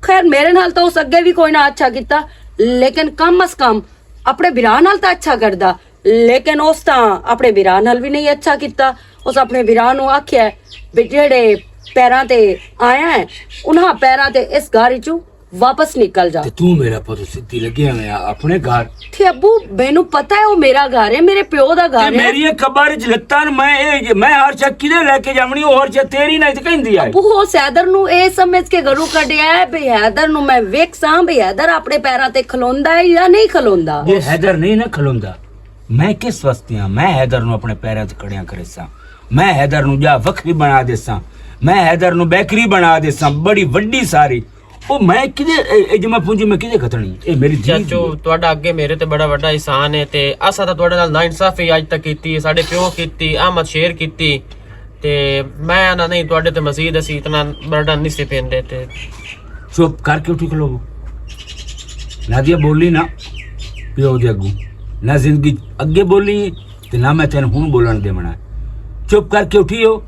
ਖੈਰ ਮੇਰੇ ਨਾਲ ਤਾਂ ਉਸ ਅੱਗੇ ਵੀ ਕੋਈ ਨਾ ਅੱਛਾ ਕੀਤਾ ਲੇਕਿਨ ਕਮ ਅਸ ਕਮ ਆਪਣੇ ਵਿਰਾਹ ਨਾਲ ਤਾਂ ਅੱਛਾ ਕਰਦਾ ਲੇਕਿਨ ਉਸ ਤਾਂ ਆਪਣੇ ਵਿਰਾਹ ਨਾਲ ਵੀ ਨਹੀਂ ਅੱਛਾ ਕੀਤਾ ਉਸ ਆਪਣੇ ਵਿਰਾਹ ਨੂੰ ਆਖਿਆ ਵੀ ਜਿਹੜੇ ਪੈਰਾਂ ਤੇ ਆਇਆ ਹੈ ਉਹਨਾਂ ਪੈਰਾਂ ਤੇ ਇਸ ਘਰ ਚੋਂ ਵਾਪਸ ਨਿਕਲ ਜਾ ਤੇ ਤੂੰ ਮੇਰਾ ਪੁੱਤ ਸਿੱਧੀ ਲੱਗਿਆ ਹੋਇਆ ਆਪਣੇ ਘਰ ਤੇ ਅੱਬੂ ਮੈਨੂੰ ਪਤਾ ਹੈ ਉਹ ਮੇਰਾ ਘਰ ਹੈ ਮੇਰੇ ਪਿਓ ਦਾ ਤੇ ਘਰ ਹੈ ਮੇਰੀ ਇਹ ਕਬਰ ਚ ਲੱਤਾਂ ਨੂੰ ਮੈਂ ਹਰ ਚੱਕ ਕਿਦੇ ਲੈ ਕੇ ਜਾਵਣੀ ਉਹ ਹਰ ਚੱਕ ਤੇਰੀ ਨਹੀਂ ਤੇ ਕਹਿੰਦੀ ਆ ਉਹ ਸੈਦਰ ਨੂੰ ਇਹ ਸਮਝ ਕੇ ਘਰੋਂ ਕੱਢਿਆ ਹੈ ਵੀ ਹੈਦਰ ਨੂੰ ਮੈਂ ਵੇਖਾਂ ਵੀ ਹੈਦਰ ਆਪਣੇ ਪੈਰਾਂ ਤੇ ਖਲੋਂਦਾ ਹੈ ਜਾਂ ਨਹੀਂ ਖਲੋਂਦਾ ਇਹ ਹੈਦਰ ਨਹੀਂ ਨਾ ਖਲੋਂਦਾ ਮੈਂ ਕਿਸ ਵਸਤੇ ਆ ਮੈਂ ਹੈਦਰ ਨੂੰ ਆਪਣੇ ਪੈਰਾਂ ਤੇ ਖੜਿਆ ਕਰੇ ਮੈਂ ਹੈਦਰ ਨੂੰ ਜਾ ਵੱਖਰੀ ਬਣਾ ਦੇਸਾਂ ਮੈਂ ਹੈਦਰ ਨੂੰ ਬੈਕਰੀ ਬਣਾ ਦੇਸਾਂ ਬੜੀ ਵੱਡੀ ਸਾਰੀ ਉਹ ਮੈਂ ਕਿਦੇ ਇਹ ਜਮਾ ਪੂੰਜੀ ਮੈਂ ਕਿਦੇ ਖਤਣੀ ਇਹ ਮੇਰੀ ਧੀ ਚਾਚੋ ਤੁਹਾਡਾ ਅੱਗੇ ਮੇਰੇ ਤੇ ਬੜਾ ਵੱਡਾ ਇਹਸਾਨ ਹੈ ਤੇ ਅਸਾਂ ਤਾਂ ਤੁਹਾਡੇ ਨਾਲ ਨਾ ਇਨਸਾਫੀ ਅੱਜ ਤੱਕ ਕੀਤੀ, ਸਾਡੇ ਪਿਓ ਕੀਤੀ, ਅਹਿਮਦ ਸ਼ੇਰ ਕੀਤੀ ਤੇ ਮੈਂ ਨਾ ਨਹੀਂ ਤੁਹਾਡੇ ਤੇ ਮਜ਼ੀਦ ਅਸੀਂ ਇਤਨਾ ਬਰਡਨ ਨਹੀਂ ਸੀ ਪੈਂਦੇ ਤੇ ਚੁੱਪ ਕਰਕੇ ਉਠੀ ਖਲੋ ਨਾਦੀਆ ਬੋਲੀ ਨਾ ਪਿਓ ਦੇ ਅੱਗੋਂ ਨਾ ਜ਼ਿੰਦਗੀ ਅੱਗੇ ਬੋਲੀ ਤੇ ਨਾ ਮੈਂ ਤੈਨੂੰ ਹੁਣ ਬੋਲਣ ਦੇਵਣਾ ਚੁੱਪ ਕਰਕੇ ਉਠੀਓ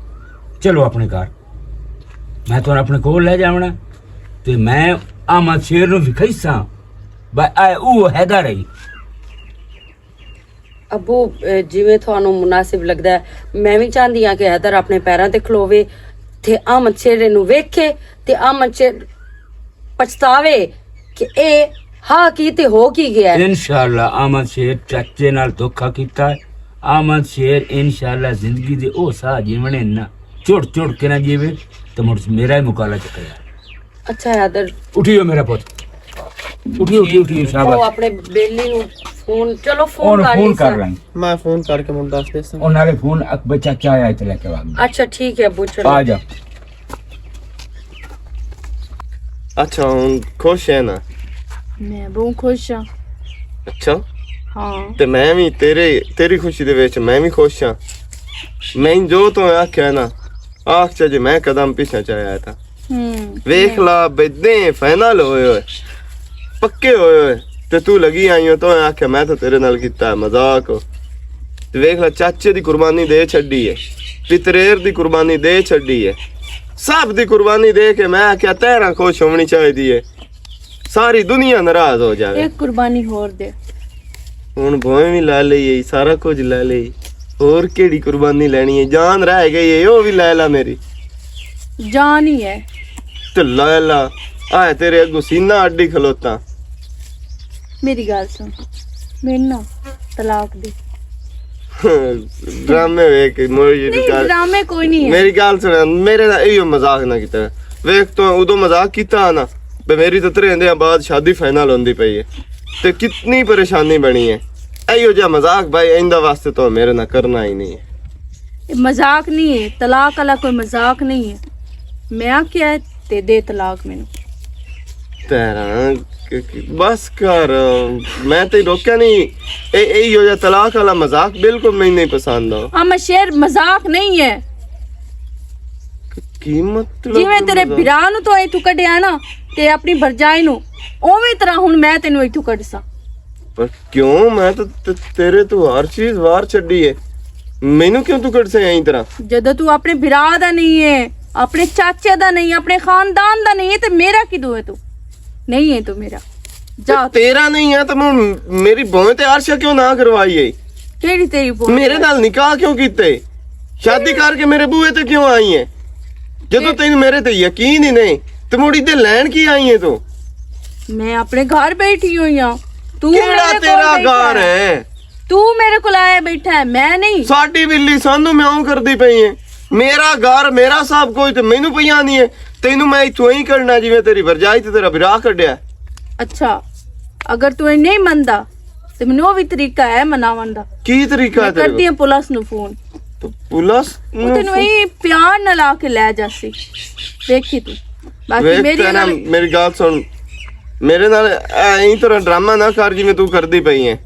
ਚਲੋ ਆਪਣੇ ਘਰ ਮੈਂ ਤੁਹਾਨੂੰ ਆਪਣੇ ਕੋਲ ਲੈ ਜਾਵਣਾ ਤੇ ਮੈਂ ਅਹਿਮਦ ਸ਼ੇਰ ਨੂੰ ਵਿਖਾਈਸਾਂ ਬਈ ਉਹ ਹੈਗਾ ਰਹੀ ਅੱਬੂ ਜਿਵੇਂ ਤੁਹਾਨੂੰ ਮੁਨਾਸਿਬ ਲੱਗਦਾ ਹੈ, ਮੈਂ ਵੀ ਚਾਹੁੰਦੀ ਹਾਂ ਕਿ ਹੈਦਰ ਆਪਣੇ ਪੈਰਾਂ ਤੇ ਖਲੋਵੇ ਤੇ ਅਹਿਮਦ ਸ਼ੇਰ ਨੂੰ ਵੇਖੇ ਤੇ ਅਹਿਮਦ ਸ਼ੇਰ ਪਛਤਾਵੇ ਕਿ ਇਹ ਹਾਂ ਕੀ ਤੇ ਹੋ ਕੀ ਗਿਆ ਹੈ। ਇਨਸ਼ਾਅੱਲਾ ਅਹਿਮਦ ਸ਼ੇਰ ਚਾਚੇ ਨਾਲ ਧੋਖਾ ਕੀਤਾ ਹੈ ਅਹਿਮਦ ਸ਼ੇਰ ਇਨਸ਼ਾਅੱਲਾ ਜ਼ਿੰਦਗੀ ਦੇ ਉਹ ਸਾਹ ਜੀਵਣੇ ਨਾ ਚੁੜ ਚੁੜ ਕੇ ਨਾ ਜੀਵੇ ਤੇ ਮੁੜ ਮੇਰਾ ਹੀ ਮੁਕਾਲਾ ਚੱਕਿਆ ਅੱਛਾ ਹੈਦਰ ਉਠਿਓ ਮੇਰਾ ਪੁੱਤ ਉਠਿਓ ਉਹ ਸ਼ਾਬਾਸ਼ ਆਪਣੇ ਬੇਲੀ ਨੂੰ ਫੋਨ ਚਲੋ ਫੋਨ ਉਹਨੂੰ ਕਰ ਫੋਨ ਲਈ ਕਰ ਸਾਂ। ਲਾਂ ਮੈਂ ਫੋਨ ਕਰਕੇ ਮੈਨੂੰ ਦੱਸ ਦੇ ਸਾਂ ਉਹ ਨਾਲੇ ਫੋਨ ਅਕਬਰ ਚਾਚਾ ਆਇਆ ਤੇ ਲੈ ਕੇ ਆ ਅੱਛਾ ਠੀਕ ਹੈ ਅੱਬੂ ਚਲੋ ਆ ਜਾ ਅੱਛਾ ਹੁਣ ਖੁਸ਼ ਹੈ ਨਾ? ਮੈਂ ਬਹੁਤ ਖੁਸ਼ ਹਾਂ। ਅੱਛਾ ਹਾਂ ਤੇ ਮੈਂ ਵੀ ਤੇਰੀ ਖੁਸ਼ੀ ਦੇ ਵਿੱਚ ਮੈਂ ਵੀ ਖੁਸ਼ ਹਾਂ। ਮੈਂ ਜੋ ਤੂੰ ਆਖਿਆ ਨਾ ਆਖ ਚ ਜੇ ਮੈਂ ਕਦਮ ਪਿੱਛੇ ਚਾਇਆ ਤਾਂ ਵੇਖ ਲਾ ਬੈਦੇ ਫਾਈਨਲ ਹੋਏ ਪੱਕੇ ਹੋਏ ਤੇ ਤੂੰ ਲੱਗੀ ਆਈ ਹੋ ਤੂੰ ਆਖਿਆ ਮੈਂ ਤਾਂ ਤੇਰੇ ਨਾਲ ਕੀਤਾ ਮਜ਼ਾਕ ਤੇ ਵੇਖ ਲਾ ਚਾਚੇ ਦੀ ਕੁਰਬਾਨੀ ਦੇ ਛੱਡੀ ਹੈ ਪਿਤਰੇਰ ਦੀ ਕੁਰਬਾਨੀ ਦੇ ਛੱਡੀ ਹੈ ਸਭ ਦੀ ਕੁਰਬਾਨੀ ਦੇ ਕੇ ਮੈਂ ਆਖਿਆ ਤੇਰਾ ਖੁਸ਼ ਹੋਣੀ ਚਾਹੀਦੀ ਹੈ ਸਾਰੀ ਦੁਨੀਆ ਨਾਰਾਜ਼ ਹੋ ਜਾਵੇ ਇੱਕ ਕੁਰਬਾਨੀ ਹੋਰ ਦੇ ਹੁਣ ਭੋਏ ਵੀ ਲੈ ਲਈ ਸਾਰਾ ਕੁਝ ਲੈ ਲਈ ਹੋਰ ਕਿਹੜੀ ਕੁਰਬਾਨੀ ਲੈਣੀ ਹੈ ਜਾਨ ਰਹਿ ਗਈ ਹੈ ਉਹ ਵੀ ਲੈ ਲਾ ਮੇਰੀ ਜਾਨ ਹੀ ਹੈ ਤੇ ਲੈ ਲਾ ਆਏ ਤੇਰੇ ਅੱਗੋਂ ਸੀਨਾ ਅੱਡੀ ਖਲੋਤਾ ਮੇਰੀ ਗੱਲ ਸੁਣ ਮੈਨੂੰ ਨਾ ਤਲਾਕ ਦੇ ਡਰਾਮੇ ਵੇਖ ਮੋਰੀ ਨਹੀਂ ਡਰਾਮੇ ਕੋਈ ਨਹੀਂ ਹੈ ਮੇਰੀ ਗੱਲ ਸੁਣ ਮੇਰੇ ਨਾਲ ਇਹੋ ਮਜ਼ਾਕ ਨਾ ਕੀਤਾ ਵੇਖ ਤੂੰ ਉਦੋਂ ਮਜ਼ਾਕ ਕੀਤਾ ਨਾ ਬੇ ਮੇਰੀ ਤਾਂ ਤੇਰੇ ਬਾਅਦ ਸ਼ਾਦੀ ਫਾਈਨਲ ਹੁੰਦੀ ਪਈ ਹੈ ਤੇ ਕਿੰਨੀ ਪਰੇਸ਼ਾਨੀ ਬਣੀ ਹੈ ਇਹੋ ਜਿਹਾ ਮਜ਼ਾਕ ਭਾਈ ਇਹਦਾ ਵਾਸਤੇ ਤਾਂ ਮੇਰੇ ਨਾਲ ਕਰਨਾ ਹੀ ਨਹੀਂ ਹੈ ਇਹ ਮਜ਼ਾਕ ਨਹੀਂ ਹੈ ਤਲਾਕ ਵਾਲਾ ਕੋਈ ਮਜ਼ਾਕ ਨਹੀਂ ਹੈ ਮੈਂ ਕਿਹਾ ਤੇ ਦੇ ਤਲਾਕ ਮੈਨੂੰ ਤੇਰਾ ਬਸ ਕਰ ਮੈਂ ਤੇ ਰੋਕਿਆ ਨਹੀਂ ਇਹੋ ਜਿਹਾ ਤਲਾਕ ਵਾਲਾ ਮਜ਼ਾਕ ਬਿਲਕੁਲ ਮੈਨੂੰ ਨਹੀਂ ਪਸੰਦ ਆ ਅਮਾ ਸ਼ੇਰ ਮਜ਼ਾਕ ਨਹੀਂ ਹੈ ਕੀ ਮਤਲਬ ਜਿਵੇਂ ਤੇਰੇ ਵਿਰਾ ਨੂੰ ਤੋਂ ਇੱਥੋਂ ਕੱਢਿਆ ਨਾ ਤੇ ਆਪਣੀ ਭਰਜਾਈ ਨੂੰ ਉਵੇਂ ਤਰ੍ਹਾਂ ਹੁਣ ਮੈਂ ਤੈਨੂੰ ਇੱਥੋਂ ਕੱਢਸਾਂ ਪਰ ਕਿਉਂ ਮੈਂ ਤਾਂ ਤੇਰੇ ਤੋਂ ਹਰ ਚੀਜ਼ ਵਾਰ ਛੱਡੀ ਏ ਮੈਨੂੰ ਕਿਉਂ ਤੂੰ ਕੱਢ ਸੇ ਐਂ ਤਰ੍ਹਾਂ ਜਦੋਂ ਤੂੰ ਆਪਣੇ ਵਿਰਾ ਦਾ ਨਹੀਂ ਹੈ ਆਪਣੇ ਚਾਚੇ ਦਾ ਨਹੀਂ ਆਪਣੇ ਖਾਨਦਾਨ ਦਾ ਨਹੀਂ ਹੈ ਤੇ ਮੇਰਾ ਕੀ ਦੋਏ ਤੂੰ ਨਹੀਂ ਹੈ ਤੂੰ ਮੇਰਾ ਜਾ ਤੇਰਾ ਨਹੀਂ ਹੈ ਤਾਂ ਮੇਰੀ ਬੋਏ ਤੇ ਅਰਸ਼ਾ ਕਿਉਂ ਨਾ ਕਰਵਾਈ ਏ ਕਿਹੜੀ ਤੇਰੀ ਬੋਲ ਮੇਰੇ ਨਾਲ ਨਿਕਾਹ ਕਿਉਂ ਕੀਤੇ ਸ਼ਾਦੀ ਕਰਕੇ ਮੇਰੇ ਬੂਏ ਤੇ ਕਿਉਂ ਆਈ ਏ ਜਦੋਂ ਤੈਨੂੰ ਮੇਰੇ ਤੇ ਯਕੀਨ ਹੀ ਨਹੀਂ ਤੇ ਮੁੜੀ ਤੇ ਲੈਣ ਕੀ ਆਈ ਏ ਤੂੰ ਮੈਂ ਆਪਣੇ ਘਰ ਬੈਠੀ ਹੋਈ ਆ ਤੂੰ ਕਿਹੜਾ ਮੇਰੇ ਕੋਲ ਤੇਰਾ ਬੈਠਾ ਘਰ ਹੈ ਤੂੰ ਮੇਰੇ ਕੋਲ ਆਇਆ ਬੈਠਾ ਹੈ ਮੈਂ ਨਹੀਂ ਸਾਡੀ ਬਿੱਲੀ ਸਾਨੂੰ ਮਿਆਉਂ ਕਰਦੀ ਪਈ ਏ ਮੇਰਾ ਘਰ ਮੇਰਾ ਸਭ ਕੁਝ ਤੇ ਮੈਨੂੰ ਪਈਆਂ ਨਹੀਂ ਏ ਤੈਨੂੰ ਮੈਂ ਇੱਥੋਂ ਹੀ ਕਰਨਾ ਜਿਵੇਂ ਤੇਰੀ ਵਰਜਾਈ ਤੇ ਤੇਰਾ ਵਿਰਾਹ ਕੱਢਿਆ ਅੱਛਾ ਅਗਰ ਤੂੰ ਇਹ ਨਹੀਂ ਮੰਨਦਾ ਤੇ ਮੈਨੂੰ ਉਹ ਵੀ ਤਰੀਕਾ ਹੈ ਮਨਾਵਣ ਦਾ ਕੀ ਤਰੀਕਾ ਮੈਂ ਤੇਰੇ ਕਰਦੀ ਹਾਂ ਪੁਲਿਸ ਨੂੰ ਫੋਨ ਕੋਲ ਪੁਲਿਸ ਉਹ ਤੈਨੂੰ ਇਹ ਪਿਆਰ ਨਾਲ ਆ ਕੇ ਲੈ ਜਾਸੀ ਵੇਖੀ ਤੂੰ ਬਾਕੀ ਵੇਖ ਮੇਰੀ ਤੇਰਾ ਨਾਲ ਮੇਰੀ ਗੱਲ ਸੁਣ ਮੇਰੇ ਨਾਲ ਐਂ ਤਰ੍ਹਾਂ ਡਰਾਮਾ ਨਾ ਕਰ ਜਿਵੇਂ ਤੂੰ ਕਰਦੀ ਪਈ ਏ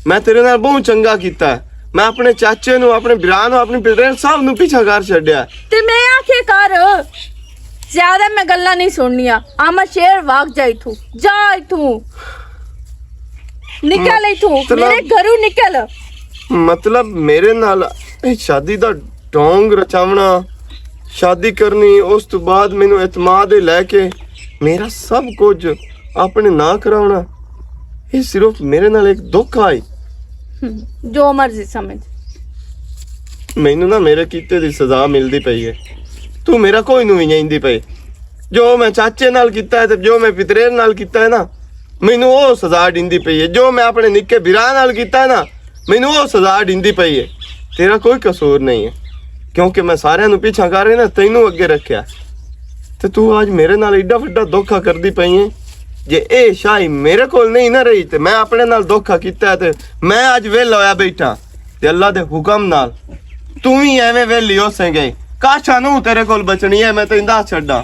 ਮੈਂ ਤੇਰੇ ਨਾਲ ਬਹੁਤ ਚੰਗਾ ਕੀਤਾ ਮੈਂ ਆਪਣੇ ਚਾਚੇ ਨੂੰ ਆਪਣੇ ਵੀਰਾਂ ਨੂੰ ਆਪਣੇ ਪਿਤਰੇ ਸਭ ਨੂੰ ਪਿੱਛਾ ਕਰ ਛੱਡਿਆ ਤੇ ਮੈਂ ਆਖੇ ਕਰ ਜ਼ਿਆਦਾ ਮੈਂ ਗੱਲਾਂ ਨਹੀਂ ਸੁਣਨੀਆਂ ਆਮਾ ਸ਼ੇਰ ਵਾਗ ਜਾ ਇਥੋਂ ਜਾ ਇਥੋਂ ਨਿਕਲ ਇਥੋਂ ਮੇਰੇ ਘਰੋਂ ਨਿਕਲ ਮਤਲਬ ਮੇਰੇ ਨਾਲ ਇਹ ਸ਼ਾਦੀ ਦਾ ਢੋਂਗ ਰਚਾਵਣਾ ਸ਼ਾਦੀ ਕਰਨੀ ਉਸ ਤੋਂ ਬਾਅਦ ਮੈਨੂੰ ਇਤਮਾਦ ਲੈ ਕੇ ਮੇਰਾ ਸਭ ਕੁਝ ਆਪਣੇ ਨਾਂ ਕਰਾਉਣਾ ਇਹ ਸਿਰਫ ਮੇਰੇ ਨਾਲ ਇੱਕ ਧੋਖਾ ਹੈ ਜੋ ਮਰਜ਼ੀ ਸਮਝ ਮੈਨੂੰ ਨਾ ਮੇਰੇ ਕੀਤੇ ਦੀ ਸਜ਼ਾ ਮਿਲਦੀ ਪਈ ਹੈ ਤੂੰ ਮੇਰਾ ਕੋਈ ਨੂੰ ਵੀ ਨਹੀਂ ਪਈ ਜੋ ਮੈਂ ਚਾਚੇ ਨਾਲ ਕੀਤਾ ਹੈ ਤੇ ਜੋ ਮੈਂ ਪਿਤਰੇ ਨਾਲ ਕੀਤਾ ਹੈ ਨਾ ਮੈਨੂੰ ਉਹ ਸਜ਼ਾ ਦਿੰਦੀ ਪਈ ਹੈ ਜੋ ਮੈਂ ਆਪਣੇ ਨਿੱਕੇ ਵੀਰਾਂ ਨਾਲ ਕੀਤਾ ਹੈ ਨਾ ਮੈਨੂੰ ਉਹ ਸਜ਼ਾ ਦਿੰਦੀ ਪਈ ਹੈ ਤੇਰਾ ਕੋਈ ਕਸੂਰ ਨਹੀਂ ਹੈ ਕਿਉਂਕਿ ਮੈਂ ਸਾਰਿਆਂ ਨੂੰ ਪਿੱਛਾ ਕਰ ਰਿਹਾ ਨਾ ਤੈਨੂੰ ਅੱਗੇ ਰੱਖਿਆ ਤੇ ਤੂੰ ਅੱਜ ਮੇਰੇ ਨਾਲ ਏਡਾ ਵੱਡਾ ਧੋਖਾ ਕਰਦੀ ਪਈ ਹੈ ਜੇ ਇਹ ਸ਼ਾਹੀ ਮੇਰੇ ਕੋਲ ਨਹੀਂ ਨਾ ਰਹੀ ਤੇ ਮੈਂ ਆਪਣੇ ਨਾਲ ਧੋਖਾ ਕੀਤਾ ਤੇ ਮੈਂ ਅੱਜ ਵਿਹਲਾ ਹੋਇਆ ਬੈਠਾ ਤੇ ਅੱਲਾ ਦੇ ਹੁਕਮ ਨਾਲ ਤੂੰ ਵੀ ਐਵੇਂ ਵਿਹਲੀ ਹੋ ਸਕੇ ਕਾਸ਼ਾ ਨੂੰ ਤੇਰੇ ਕੋਲ ਬਚਣੀ ਹੈ ਮੈਂ ਤੈਨੂੰ ਦੱਸ ਛੱਡਾਂ